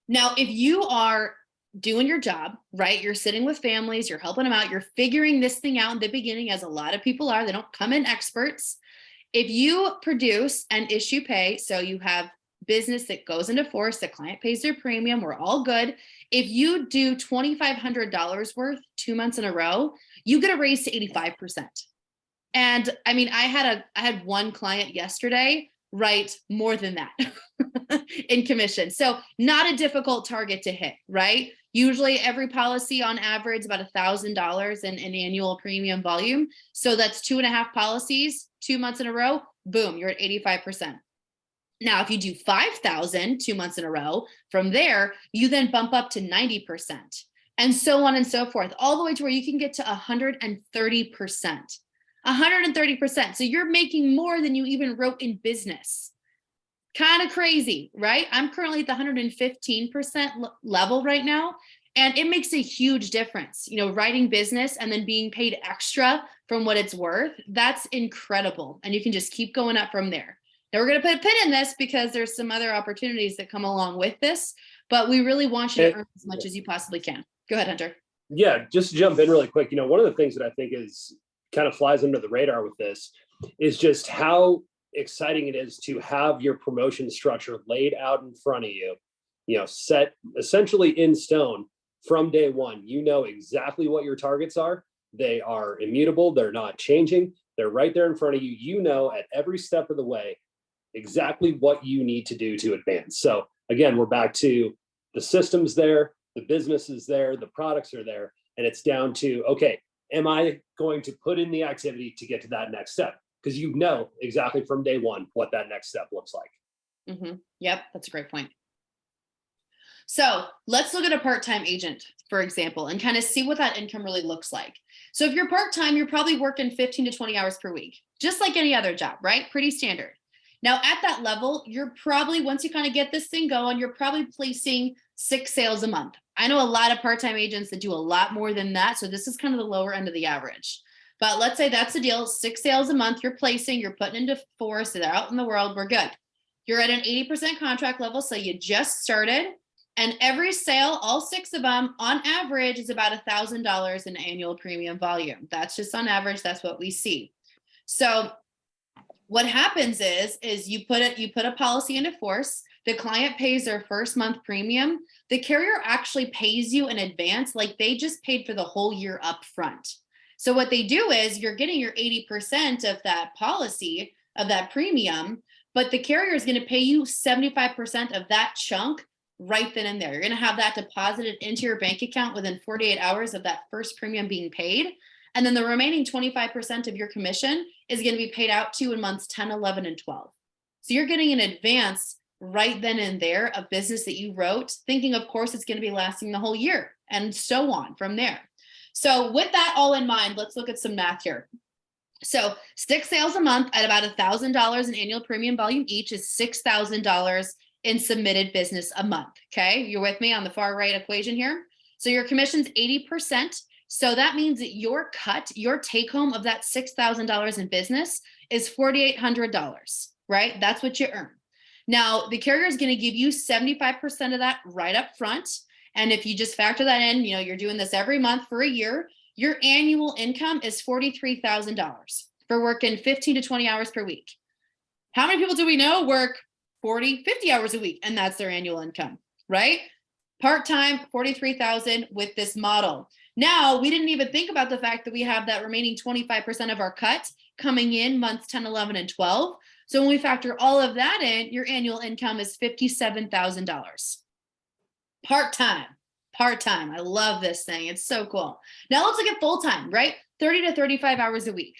Now, if you are doing your job, right? You're sitting with families, you're helping them out, you're figuring this thing out in the beginning, as a lot of people are, they don't come in experts. If you produce and issue pay, so you have business that goes into force, the client pays their premium, we're all good. If you do $2,500 worth 2 months in a row, you get a raise to 85%. And I mean, I had one client yesterday write more than that in commission. So not a difficult target to hit, right? Usually every policy on average about $1,000 in annual premium volume. So that's 2.5 policies, 2 months in a row, boom, you're at 85%. Now, if you do 5,000 2 months in a row, from there, you then bump up to 90% and so on and so forth, all the way to where you can get to 130%. 130%. So you're making more than you even wrote in business. Kind of crazy, right? I'm currently at the 115% level right now. And it makes a huge difference, writing business and then being paid extra from what it's worth. That's incredible. And you can just keep going up from there. Now we're going to put a pin in this because there's some other opportunities that come along with this, but we really want you to earn as much as you possibly can. Go ahead, Hunter. Yeah, just to jump in really quick. One of the things that I think is kind of flies under the radar with this is just how exciting it is to have your promotion structure laid out in front of you, set essentially in stone from day one. You know exactly what your targets are. They are immutable. They're not changing. They're right there in front of you. You know, at every step of the way, exactly what you need to do to advance. So again, we're back to the systems there, the business is there, the products are there, and it's down to, okay, am I going to put in the activity to get to that next step? Because you know exactly from day one what that next step looks like. Mm-hmm. Yep, that's a great point. So let's look at a part-time agent, for example, and kind of see what that income really looks like. So if you're part-time, you're probably working 15 to 20 hours per week, just like any other job, right? Pretty standard. Now at that level, you're probably, once you kind of get this thing going, you're probably placing 6 sales a month. I know a lot of part-time agents that do a lot more than that. So this is kind of the lower end of the average. But let's say that's the deal, 6 sales a month you're placing, you're putting into force, they're out in the world, we're good. You're at an 80% contract level, so you just started. And every sale, all 6 of them, on average, is about $1,000 in annual premium volume. That's just on average, that's what we see. So what happens is you put a policy into force, the client pays their first month premium, the carrier actually pays you in advance, like they just paid for the whole year up front. So what they do is you're getting your 80% of that policy, of that premium, but the carrier is going to pay you 75% of that chunk right then and there. You're going to have that deposited into your bank account within 48 hours of that first premium being paid. And then the remaining 25% of your commission is going to be paid out to you in months 10, 11, and 12. So you're getting an advance right then and there of business that you wrote, thinking, of course, it's going to be lasting the whole year and so on from there. So with that all in mind, let's look at some math here. So 6 sales a month at about $1,000 in annual premium volume each is $6,000 in submitted business a month. Okay, you're with me on the far right equation here. So your commission's 80%. So that means that your cut, your take home of that $6,000 in business is $4,800, right? That's what you earn. Now, the carrier is going to give you 75% of that right up front. And if you just factor that in, you're doing this every month for a year, your annual income is $43,000 for working 15 to 20 hours per week. How many people do we know work 40, 50 hours a week, and that's their annual income, right? Part-time, 43,000 with this model. Now, we didn't even think about the fact that we have that remaining 25% of our cut coming in months 10, 11, and 12. So when we factor all of that in, your annual income is $57,000. Part-time. I love this thing. It's so cool. Now let's look at full-time, right? 30 to 35 hours a week.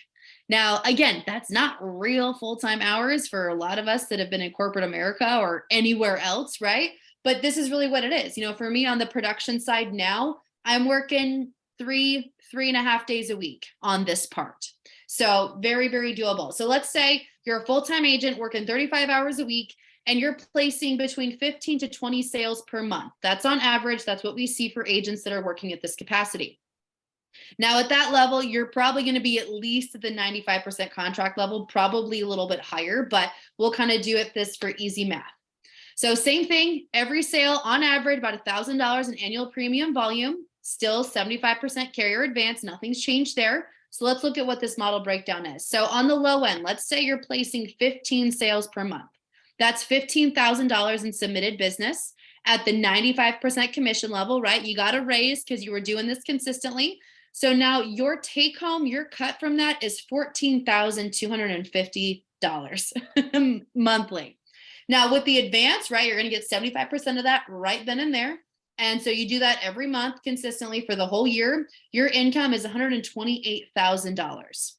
Now, again, that's not real full-time hours for a lot of us that have been in corporate America or anywhere else, right? But this is really what it is. For me on the production side now, I'm working three and a half days a week on this part. So very, very doable. So let's say you're a full-time agent working 35 hours a week and you're placing between 15 to 20 sales per month. That's on average. That's what we see for agents that are working at this capacity. Now at that level, you're probably going to be at least at the 95% contract level, probably a little bit higher, but we'll kind of do it this for easy math. So same thing, every sale on average, about $1,000 in annual premium volume, still 75% carrier advance, nothing's changed there. So let's look at what this model breakdown is. So on the low end, let's say you're placing 15 sales per month. That's $15,000 in submitted business at the 95% commission level, right? You got a raise because you were doing this consistently. So now your take home, your cut from that is $14,250 monthly. Now with the advance, right, you're going to get 75% of that right then and there. And so you do that every month consistently for the whole year. Your income is $128,000.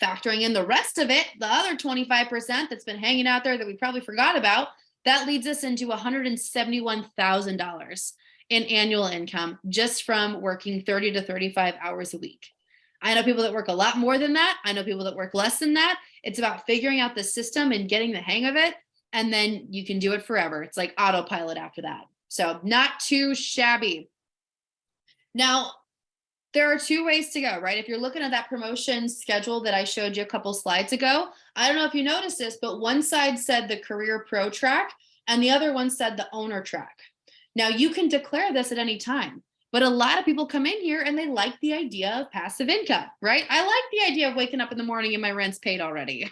Factoring in the rest of it, the other 25% that's been hanging out there that we probably forgot about, that leads us into $171,000 in annual income just from working 30 to 35 hours a week. I know people that work a lot more than that. I know people that work less than that. It's about figuring out the system and getting the hang of it. And then you can do it forever. It's like autopilot after that. So not too shabby. Now, there are two ways to go, right? If you're looking at that promotion schedule that I showed you a couple slides ago, I don't know if you noticed this, but one side said the career pro track and the other one said the owner track. Now you can declare this at any time, but a lot of people come in here and they like the idea of passive income, right? I like the idea of waking up in the morning and my rent's paid already.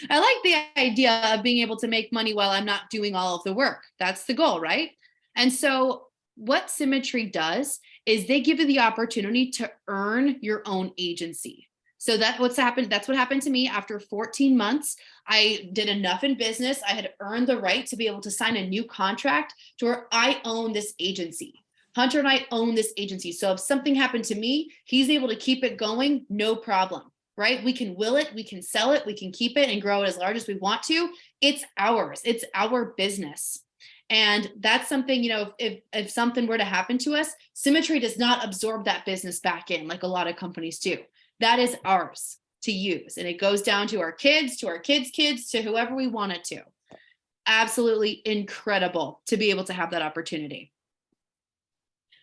I like the idea of being able to make money while I'm not doing all of the work. That's the goal, right? And so what Symmetry does is they give you the opportunity to earn your own agency. So that's what happened to me after 14 months. I did enough in business. I had earned the right to be able to sign a new contract to where I own this agency. Hunter and I own this agency. So if something happened to me, he's able to keep it going, no problem, right? We can will it, we can sell it, we can keep it and grow it as large as we want to. It's ours. It's our business. And that's something, if something were to happen to us, Symmetry does not absorb that business back in like a lot of companies do. That is ours to use. And it goes down to our kids, to whoever we want it to. Absolutely incredible to be able to have that opportunity.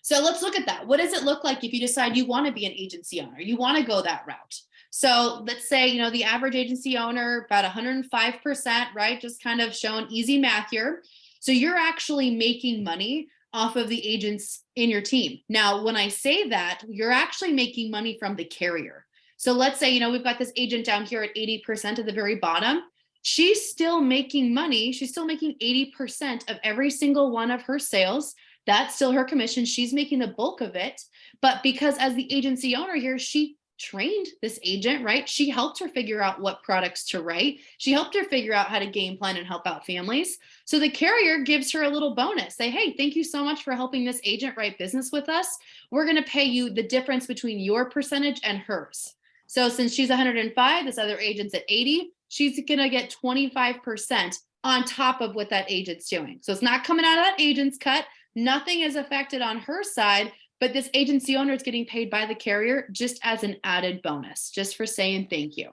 So let's look at that. What does it look like if you decide you want to be an agency owner? You want to go that route. So let's say, the average agency owner, about 105%, right? Just kind of showing easy math here. So you're actually making money off of the agents in your team. Now, when I say that, you're actually making money from the carrier. So let's say, we've got this agent down here at 80% at the very bottom. She's still making money. She's still making 80% of every single one of her sales. That's still her commission. She's making the bulk of it. But because as the agency owner here, she trained this agent, right? She helped her figure out what products to write. She helped her figure out how to game plan and help out families. So the carrier gives her a little bonus. Say, hey, thank you so much for helping this agent write business with us. We're going to pay you the difference between your percentage and hers. So since she's 105, this other agent's at 80, she's going to get 25% on top of what that agent's doing. So it's not coming out of that agent's cut. Nothing is affected on her side, but this agency owner is getting paid by the carrier just as an added bonus, just for saying thank you.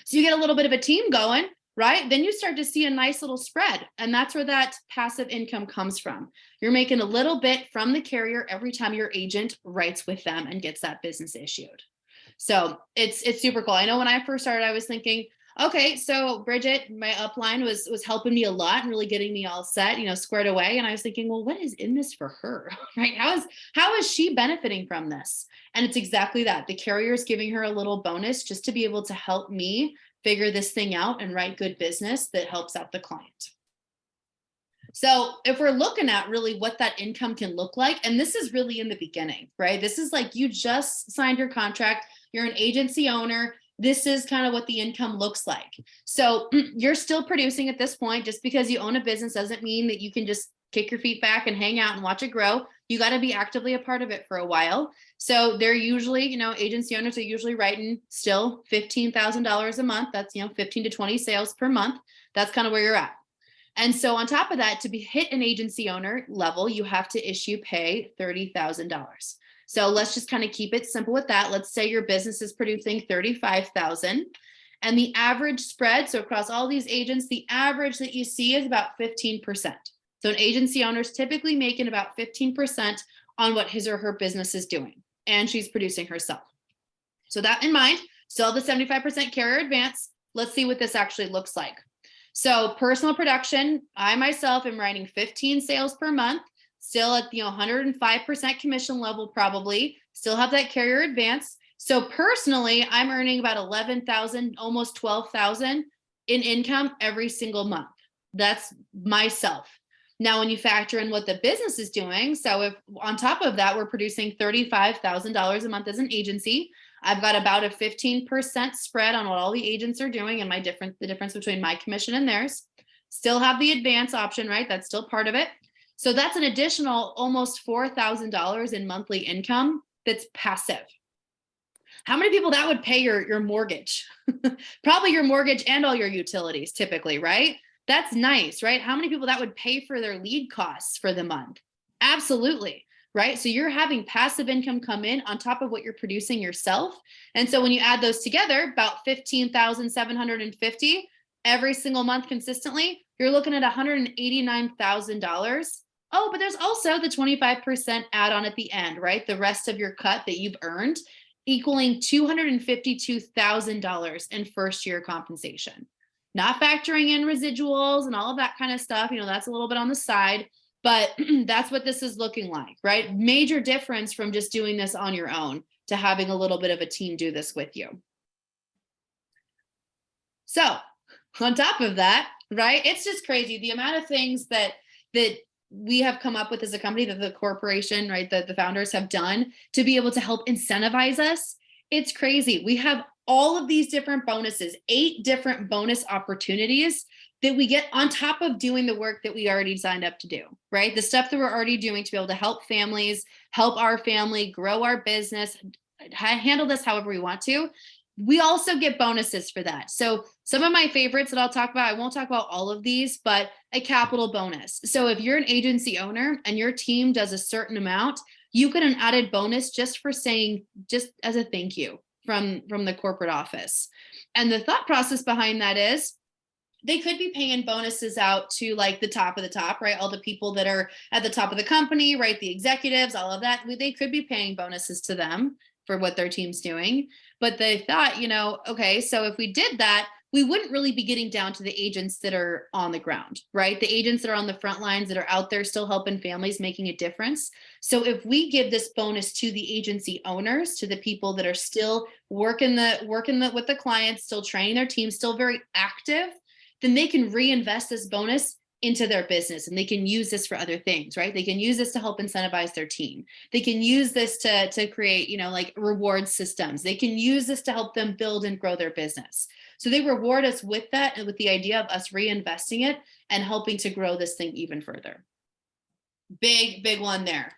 So you get a little bit of a team going, right? Then you start to see a nice little spread. And that's where that passive income comes from. You're making a little bit from the carrier every time your agent writes with them and gets that business issued. So it's super cool. I know when I first started, I was thinking, okay, so Bridget, my upline was helping me a lot and really getting me all set, squared away. And I was thinking, well, what is in this for her, right? How is she benefiting from this? And it's exactly that. The carrier is giving her a little bonus just to be able to help me figure this thing out and write good business that helps out the client. So if we're looking at really what that income can look like, and this is really in the beginning, right? This is like you just signed your contract, you're an agency owner. This is kind of what the income looks like. So you're still producing at this point. Just because you own a business doesn't mean that you can just kick your feet back and hang out and watch it grow. You got to be actively a part of it for a while. So they're usually, agency owners are usually writing still $15,000 a month. That's, 15 to 20 sales per month. That's kind of where you're at. And so on top of that, to hit an agency owner level, you have to pay $30,000. So let's just kind of keep it simple with that. Let's say your business is producing 35,000 and the average spread. So across all these agents, the average that you see is about 15%. So an agency owner is typically making about 15% on what his or her business is doing, and she's producing herself. So that in mind, still the 75% carrier advance. Let's see what this actually looks like. So personal production, I myself am writing 15 sales per month, still at 105% commission level, probably still have that carrier advance. So personally, I'm earning about 11,000, almost 12,000 in income every single month. That's myself. Now, when you factor in what the business is doing, so if on top of that, we're producing $35,000 a month as an agency, I've got about a 15% spread on what all the agents are doing and the difference between my commission and theirs. Still have the advance option, right? That's still part of it. So that's an additional almost $4,000 in monthly income that's passive. How many people that would pay your mortgage? Probably your mortgage and all your utilities typically, right? That's nice, right? How many people that would pay for their lead costs for the month? Absolutely, right? So you're having passive income come in on top of what you're producing yourself. And so when you add those together, about 15,750 every single month consistently, you're looking at $189,000. Oh, but there's also the 25% add-on at the end, right? The rest of your cut that you've earned, equaling $252,000 in first year compensation. Not factoring in residuals and all of that kind of stuff, that's a little bit on the side, but that's what this is looking like, right? Major difference from just doing this on your own to having a little bit of a team do this with you. So on top of that, right, it's just crazy. The amount of things that we have come up with as a company, that the corporation, right, that the founders have done to be able to help incentivize us. It's crazy. We have all of these different bonuses, 8 different bonus opportunities that we get on top of doing the work that we already signed up to do, right? The stuff that we're already doing to be able to help families, help our family, grow our business, handle this however we want to. We also get bonuses for that. So some of my favorites that I'll talk about, I won't talk about all of these, but a capital bonus. So if you're an agency owner and your team does a certain amount, you get an added bonus just for saying, just as a thank you from the corporate office. And the thought process behind that is they could be paying bonuses out to like the top of the top, right? All the people that are at the top of the company, right? The executives, all of that, they could be paying bonuses to them for what their team's doing. But they thought, okay, so if we did that, we wouldn't really be getting down to the agents that are on the ground, right? The agents that are on the front lines that are out there still helping families, making a difference. So if we give this bonus to the agency owners, to the people that are still working with the clients, still training their team, still very active, then they can reinvest this bonus into their business and they can use this for other things, right? They can use this to help incentivize their team. They can use this to create, like reward systems. They can use this to help them build and grow their business. So they reward us with that and with the idea of us reinvesting it and helping to grow this thing even further. Big one there.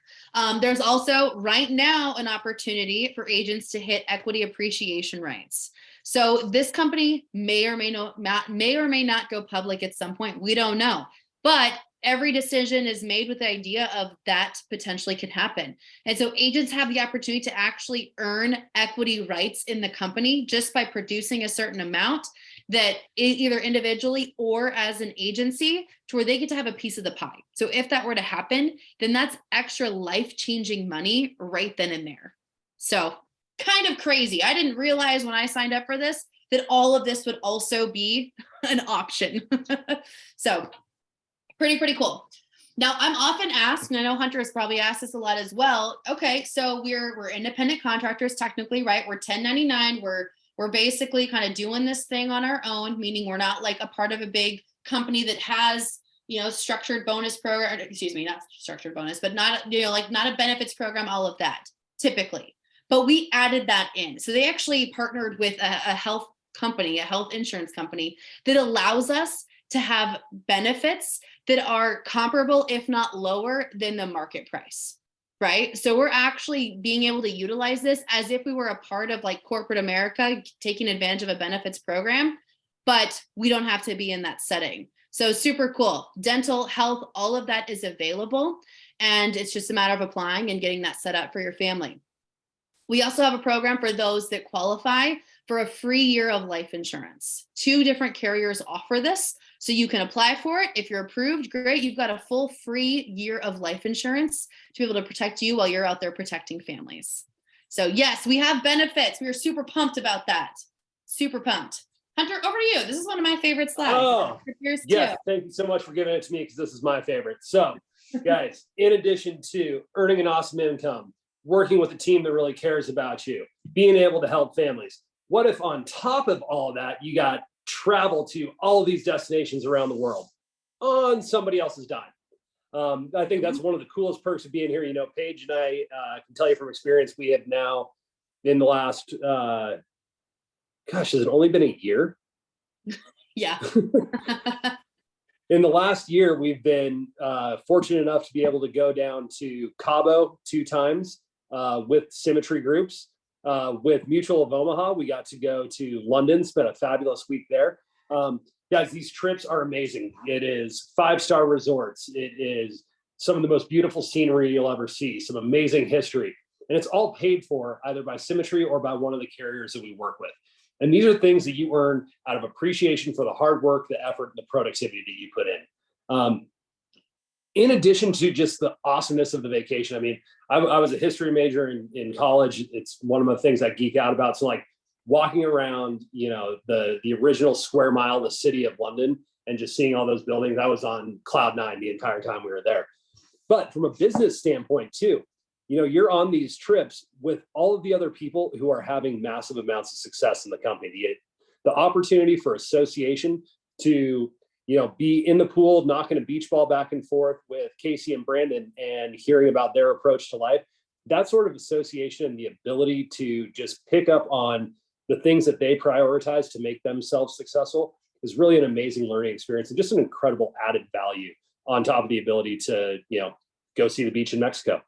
There's also right now an opportunity for agents to hit equity appreciation rights. So this company may or may not go public at some point. We don't know, but every decision is made with the idea of that potentially can happen. And so agents have the opportunity to actually earn equity rights in the company just by producing a certain amount, that either individually or as an agency, to where they get to have a piece of the pie. So if that were to happen, then that's extra life-changing money right then and there. So kind of crazy. I didn't realize when I signed up for this that all of this would also be an option. So pretty cool. Now I'm often asked, and I know Hunter has probably asked this a lot as well. Okay, so we're independent contractors technically, right? We're 1099. We're basically kind of doing this thing on our own, meaning we're not like a part of a big company that has, structured bonus program, excuse me, not structured bonus, but not, not a benefits program, all of that typically. But we added that in. So they actually partnered with a health company, a health insurance company that allows us to have benefits that are comparable, if not lower than the market price. Right. So we're actually being able to utilize this as if we were a part of like corporate America, taking advantage of a benefits program, but we don't have to be in that setting. So super cool. Dental, health, all of that is available. And it's just a matter of applying and getting that set up for your family. We also have a program for those that qualify for a free year of life insurance. 2 different carriers offer this. So you can apply for it. If you're approved, great. You've got a full free year of life insurance to be able to protect you while you're out there protecting families. So yes, we have benefits. We are super pumped about that. Super pumped. Hunter, over to you. This is one of my favorite slides. Oh, yours yes. too. Thank you so much for giving it to me, because this is my favorite. So guys, in addition to earning an awesome income, working with a team that really cares about you, being able to help families, what if on top of all of that, you got travel to all of these destinations around the world on somebody else's dime? I think that's one of the coolest perks of being here. You know, Paige and I can tell you from experience, we have now in the last, has it only been a year? Yeah. In the last year, we've been fortunate enough to be able to go down to Cabo 2 times with Symmetry groups. With Mutual of Omaha, we got to go to London, spent a fabulous week there. Guys, these trips are amazing. It is 5-star resorts. It is some of the most beautiful scenery you'll ever see, some amazing history. And it's all paid for either by Symmetry or by one of the carriers that we work with. And these are things that you earn out of appreciation for the hard work, the effort, and the productivity that you put in. In addition to just the awesomeness of the vacation, I mean, I was a history major in college. It's one of the things I geek out about. So like walking around, you know, the original square mile, the city of London, and just seeing all those buildings, I was on cloud 9 the entire time we were there. But from a business standpoint too, you know, you're on these trips with all of the other people who are having massive amounts of success in the company. The opportunity for association to, you know, be in the pool, knocking a beach ball back and forth with Casey and Brandon and hearing about their approach to life, that sort of association and the ability to just pick up on the things that they prioritize to make themselves successful is really an amazing learning experience and just an incredible added value on top of the ability to, you know, go see the beach in Mexico.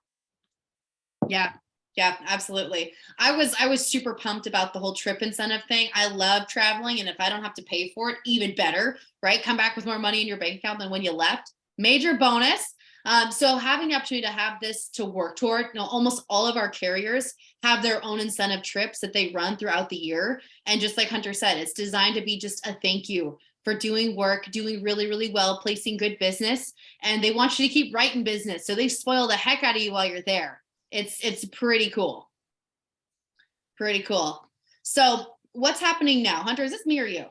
Yeah, absolutely. I was super pumped about the whole trip incentive thing. I love traveling. And if I don't have to pay for it, even better, right? Come back with more money in your bank account than when you left. Major bonus. So having the opportunity to have this to work toward, you know, almost all of our carriers have their own incentive trips that they run throughout the year. And just like Hunter said, it's designed to be just a thank you for doing work, doing really, really well, placing good business. And they want you to keep writing business. So they spoil the heck out of you while you're there. It's pretty cool. Pretty cool. So what's happening now? Hunter, is this me or you?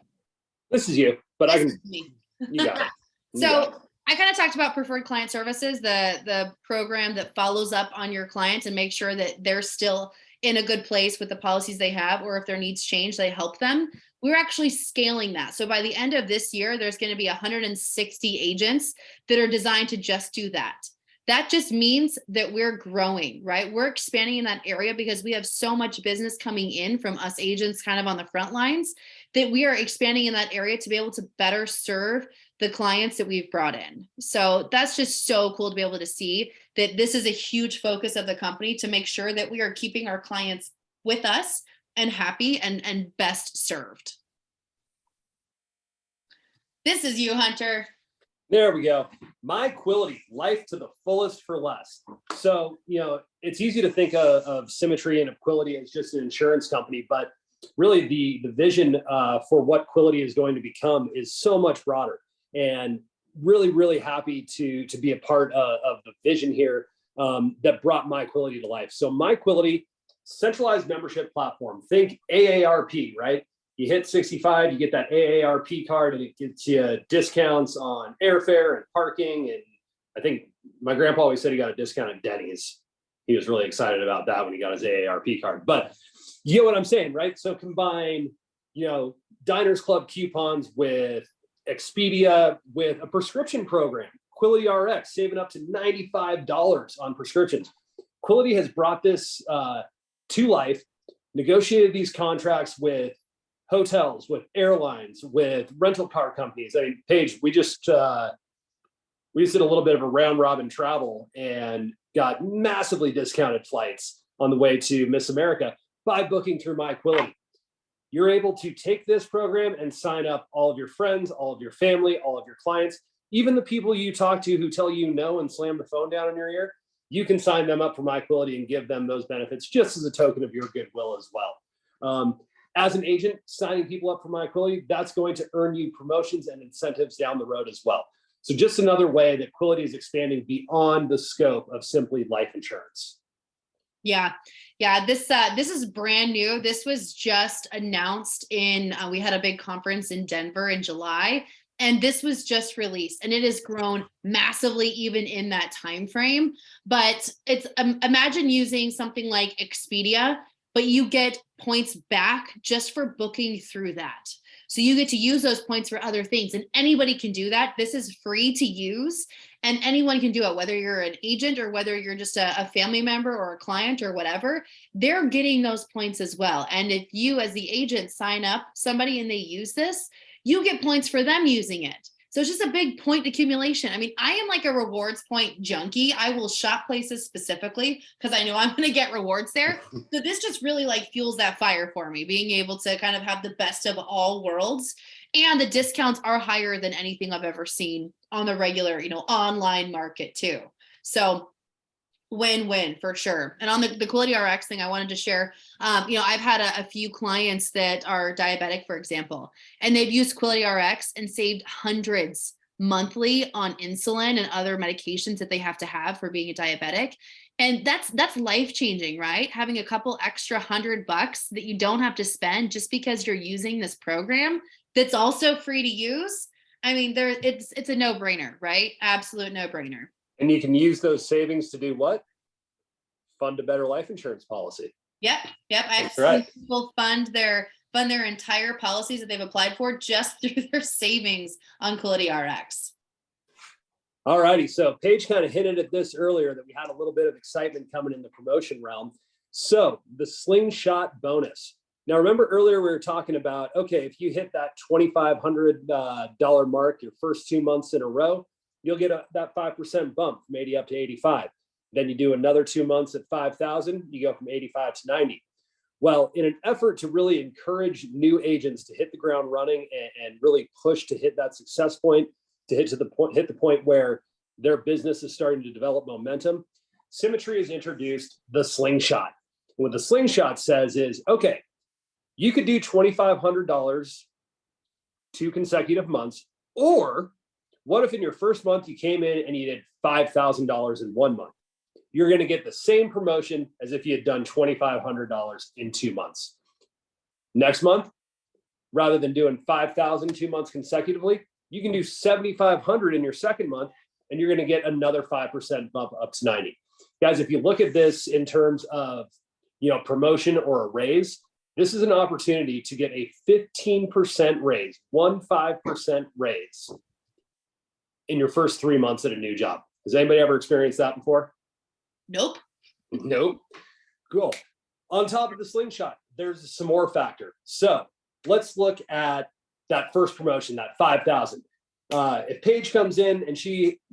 This is you, but This is me. You got it. So I kind of talked about preferred client services, the program that follows up on your clients and make sure that they're still in a good place with the policies they have, or if their needs change, they help them. We're actually scaling that. So by the end of this year, there's going to be 160 agents that are designed to just do that. That just means that we're growing, right? We're expanding in that area because we have so much business coming in from us agents kind of on the front lines that we are expanding in that area to be able to better serve the clients that we've brought in. So that's just so cool to be able to see that this is a huge focus of the company to make sure that we are keeping our clients with us and happy and best served. This is you, Hunter. There we go. MyQuility, life to the fullest for less. So, you know, it's easy to think of Symmetry and of Quility as just an insurance company, but really the vision for what Quility is going to become is so much broader. And really, really happy to be a part of the vision here that brought MyQuility to life. So MyQuility, centralized membership platform. Think AARP, right? You hit 65, you get that AARP card, and it gets you discounts on airfare and parking. And I think my grandpa always said he got a discount at Denny's. He was really excited about that when he got his AARP card. But you know what I'm saying, right? So combine, you know, Diners Club coupons with Expedia, with a prescription program, Quility RX, saving up to $95 on prescriptions. Quility has brought this to life, negotiated these contracts with hotels, with airlines, with rental car companies. I mean, Paige, we just did a little bit of a round robin travel and got massively discounted flights on the way to Miss America by booking through MyQuility. you're able to take this program and sign up all of your friends, all of your family, all of your clients, even the people you talk to who tell you no and slam the phone down in your ear. You can sign them up for MyQuility and give them those benefits just as a token of your goodwill as well. As an agent, signing people up for MyQuility, that's going to earn you promotions and incentives down the road as well. So just another way that Quility is expanding beyond the scope of simply life insurance. Yeah. This is brand new. This was just announced in, we had a big conference in Denver in July, and this was just released, and it has grown massively even in that time frame. But it's imagine using something like Expedia, but you get points back just for booking through that. So you get to use those points for other things, and anybody can do that. This is free to use, and anyone can do it, whether you're an agent or whether you're just a family member or a client or whatever. They're getting those points as well. And if you as the agent sign up somebody and they use this, you get points for them using it. So it's just a big point accumulation. I mean, I am like a rewards point junkie. I will shop places specifically because I know I'm going to get rewards there. So this just really like fuels that fire for me, being able to kind of have the best of all worlds. And the discounts are higher than anything I've ever seen on the regular, online market too. So win-win for sure. And on the Quility RX thing, I wanted to share, I've had a few clients that are diabetic, for example, and they've used Quility RX and saved hundreds monthly on insulin and other medications that they have to have for being a diabetic. And that's life-changing, right? Having a couple extra $100 that you don't have to spend just because you're using this program that's also free to use. I mean, it's a no-brainer, right? Absolute no-brainer. And you can use those savings to do what? Fund a better life insurance policy. Yep. I've seen people fund their entire policies that they've applied for just through their savings on Quility RX. All righty. So Paige kind of hinted at this earlier that we had a little bit of excitement coming in the promotion realm. So the slingshot bonus. Now, remember earlier we were talking about, okay, if you hit that $2,500 mark your first 2 months in a row, you'll get that 5% bump from 80 up to 85. Then you do another 2 months at 5,000, you go from 85 to 90. Well, in an effort to really encourage new agents to hit the ground running and really push to hit that success point, to hit the point where their business is starting to develop momentum, Symmetry has introduced the slingshot. What the slingshot says is, okay, you could do $2,500 2 consecutive months, or what if in your first month you came in and you did $5,000 in 1 month? You're going to get the same promotion as if you had done $2,500 in 2 months. Next month, rather than doing 5,000 2 months consecutively, you can do 7,500 in your second month, and you're going to get another 5% bump up to 90. Guys, if you look at this in terms of promotion or a raise, this is an opportunity to get a 15% raise, 15% raise in your first 3 months at a new job. Has anybody ever experienced that before? Nope. Cool. On top of the slingshot, there's some more factor. So let's look at that first promotion, that 5,000. If Paige comes in and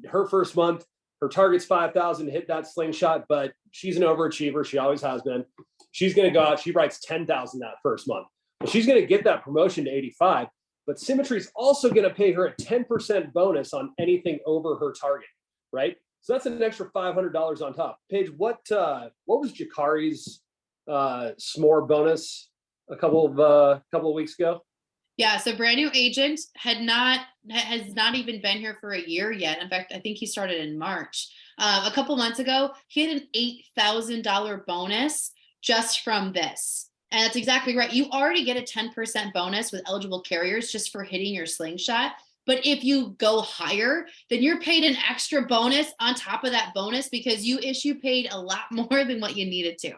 her first month, her target's 5,000 to hit that slingshot, but she's an overachiever. She always has been. She's going to go out. She writes 10,000 that first month. Well, she's going to get that promotion to 85, but Symmetry's also going to pay her a 10% bonus on anything over her target, right? So that's an extra $500 on top. Paige, what was Jakari's s'more bonus a couple of weeks ago? Yeah, so brand new agent has not even been here for a year yet. In fact, I think he started in March. A couple months ago, he had an $8,000 bonus just from this. And that's exactly right. You already get a 10% bonus with eligible carriers just for hitting your slingshot. But if you go higher, then you're paid an extra bonus on top of that bonus because you issue paid a lot more than what you needed to.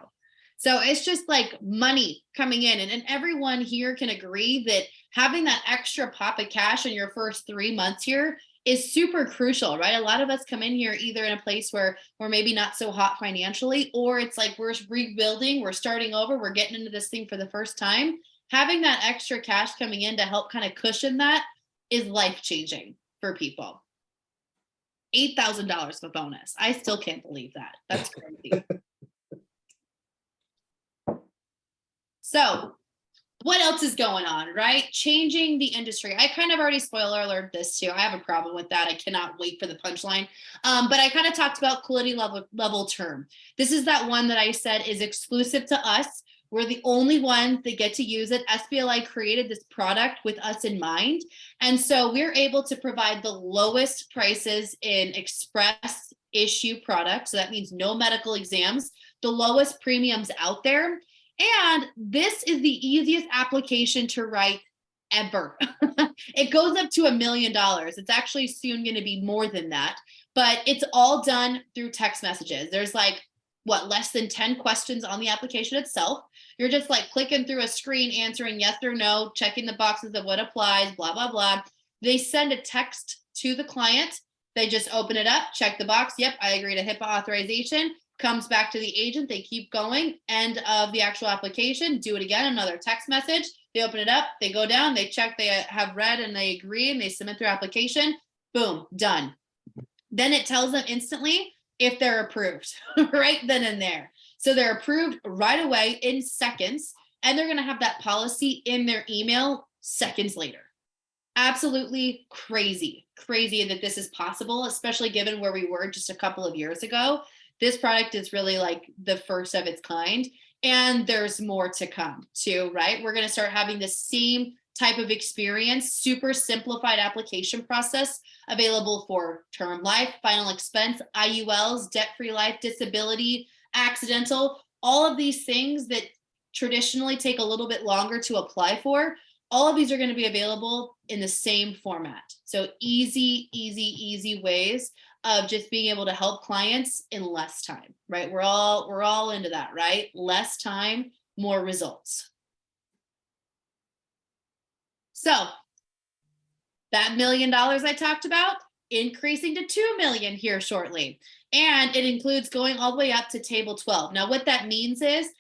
So it's just like money coming in. And everyone here can agree that having that extra pop of cash in your first 3 months here is super crucial, right? A lot of us come in here either in a place where we're maybe not so hot financially, or it's like we're rebuilding, we're starting over, we're getting into this thing for the first time. Having that extra cash coming in to help kind of cushion that is life-changing for people. $8,000 of a bonus. I still can't believe that. That's crazy. So what else is going on, right? Changing the industry. I kind of already spoiler alert this too. I have a problem with that. I cannot wait for the punchline. But I kind of talked about quality level term. This is that one that I said is exclusive to us. We're the only ones that get to use it. SBLI created this product with us in mind. And so we're able to provide the lowest prices in express issue products. So that means no medical exams, the lowest premiums out there. And this is the easiest application to write ever. It goes up to $1 million. It's actually soon going to be more than that, but it's all done through text messages. There's like, what, less than 10 questions on the application itself. You're just like clicking through a screen, answering yes or no, checking the boxes of what applies, blah, blah, blah. They send a text to the client. They just open it up, check the box. Yep, I agree to HIPAA authorization. Comes back to the agent. They keep going. End of the actual application. Do it again. Another text message. They open it up. They go down. They check. They have read and they agree and they submit their application. Boom, done. Then it tells them instantly if they're approved right then and there. So they're approved right away in seconds, and they're going to have that policy in their email seconds later. Absolutely crazy that this is possible, especially given where we were just a couple of years ago. This product is really like the first of its kind, and there's more to come too, right? We're going to start having the same type of experience, super simplified application process available for term life, final expense, IULs, debt-free life, disability, accidental, all of these things that traditionally take a little bit longer to apply for. All of these are going to be available in the same format. So easy ways of just being able to help clients in less time, right? We're all into that, right? Less time, more results. So that $1 million I talked about, increasing to 2 million here shortly. And it includes going all the way up to table 12. Now, what that means is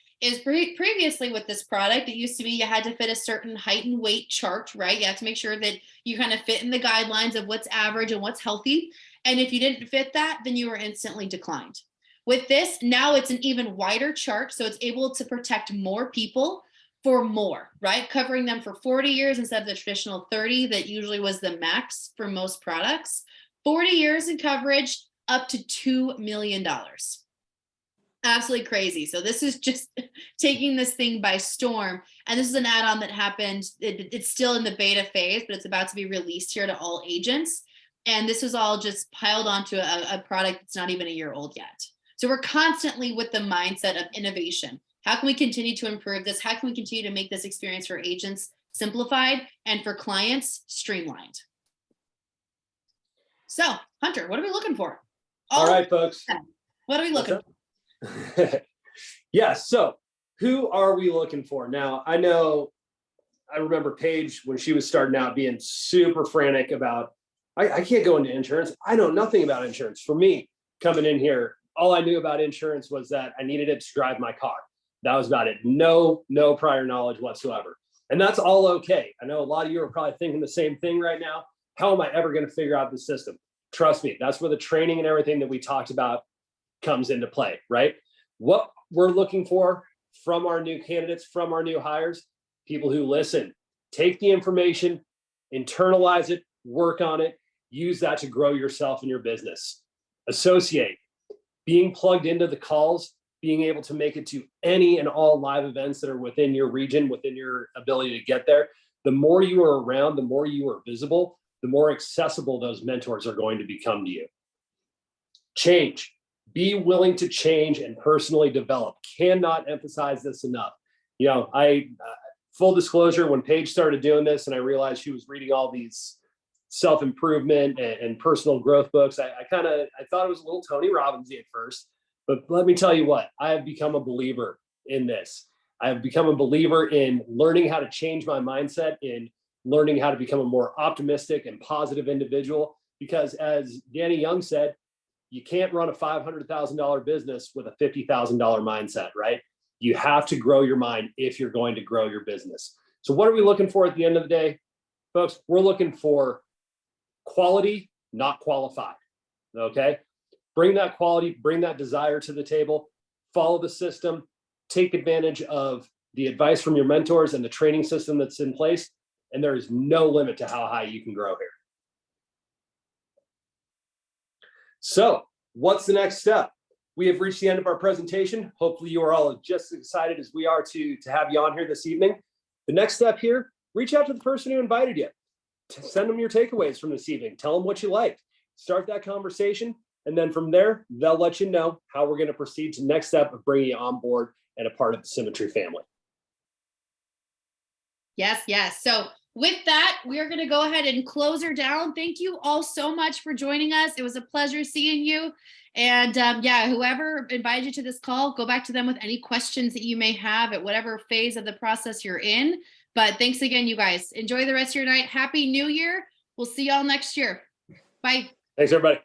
previously with this product, it used to be you had to fit a certain height and weight chart, right? You have to make sure that you kind of fit in the guidelines of what's average and what's healthy. And if you didn't fit that, then you were instantly declined. With this, now it's an even wider chart, so it's able to protect more people for more, right? Covering them for 40 years instead of the traditional 30 that usually was the max for most products. 40 years in coverage, up to $2 million. Absolutely crazy. So this is just taking this thing by storm. And this is an add-on that happened. It's still in the beta phase, but it's about to be released here to all agents. And this was all just piled onto a product that's not even a year old yet. So we're constantly with the mindset of innovation. How can we continue to improve this? How can we continue to make this experience for agents simplified and for clients streamlined? So, Hunter, what are we looking for? All right, folks. What are we looking for? Yeah, so who are we looking for? Now, I remember Paige when she was starting out being super frantic about, I can't go into insurance. I know nothing about insurance. For me, coming in here, all I knew about insurance was that I needed it to drive my car. That was about it. No prior knowledge whatsoever. And that's all okay. I know a lot of you are probably thinking the same thing right now. How am I ever going to figure out the system? Trust me, that's where the training and everything that we talked about comes into play, right? What we're looking for from our new candidates, from our new hires, people who listen, take the information, internalize it, work on it, use that to grow yourself and your business. Associate, being plugged into the calls, being able to make it to any and all live events that are within your region, within your ability to get there. The more you are around, the more you are visible, the more accessible those mentors are going to become to you. Change. Be willing to change and personally develop. Cannot emphasize this enough. You know, full disclosure, when Paige started doing this and I realized she was reading all these self-improvement and personal growth books, I thought it was a little Tony Robbins-y at first. But let me tell you what, I have become a believer in this. I have become a believer in learning how to change my mindset, in learning how to become a more optimistic and positive individual. Because as Danny Young said, you can't run a $500,000 business with a $50,000 mindset, right? You have to grow your mind if you're going to grow your business. So what are we looking for at the end of the day? Folks, we're looking for quality, not qualified, okay? Bring that quality, bring that desire to the table, follow the system, take advantage of the advice from your mentors, and the training system that's in place. And there is no limit to how high you can grow here. So what's the next step? We have reached the end of our presentation. Hopefully you are all just as excited as we are to have you on here this evening. The next step here, reach out to the person who invited you. Send them your takeaways from this evening. Tell them what you liked. Start that conversation. And then from there, they'll let you know how we're going to proceed to the next step of bringing you on board and a part of the Symmetry family. Yes, yes. So with that, we are going to go ahead and close her down. Thank you all so much for joining us. It was a pleasure seeing you. And yeah, whoever invited you to this call, go back to them with any questions that you may have at whatever phase of the process you're in. But thanks again, you guys. Enjoy the rest of your night. Happy New Year. We'll see y'all next year. Bye. Thanks, everybody.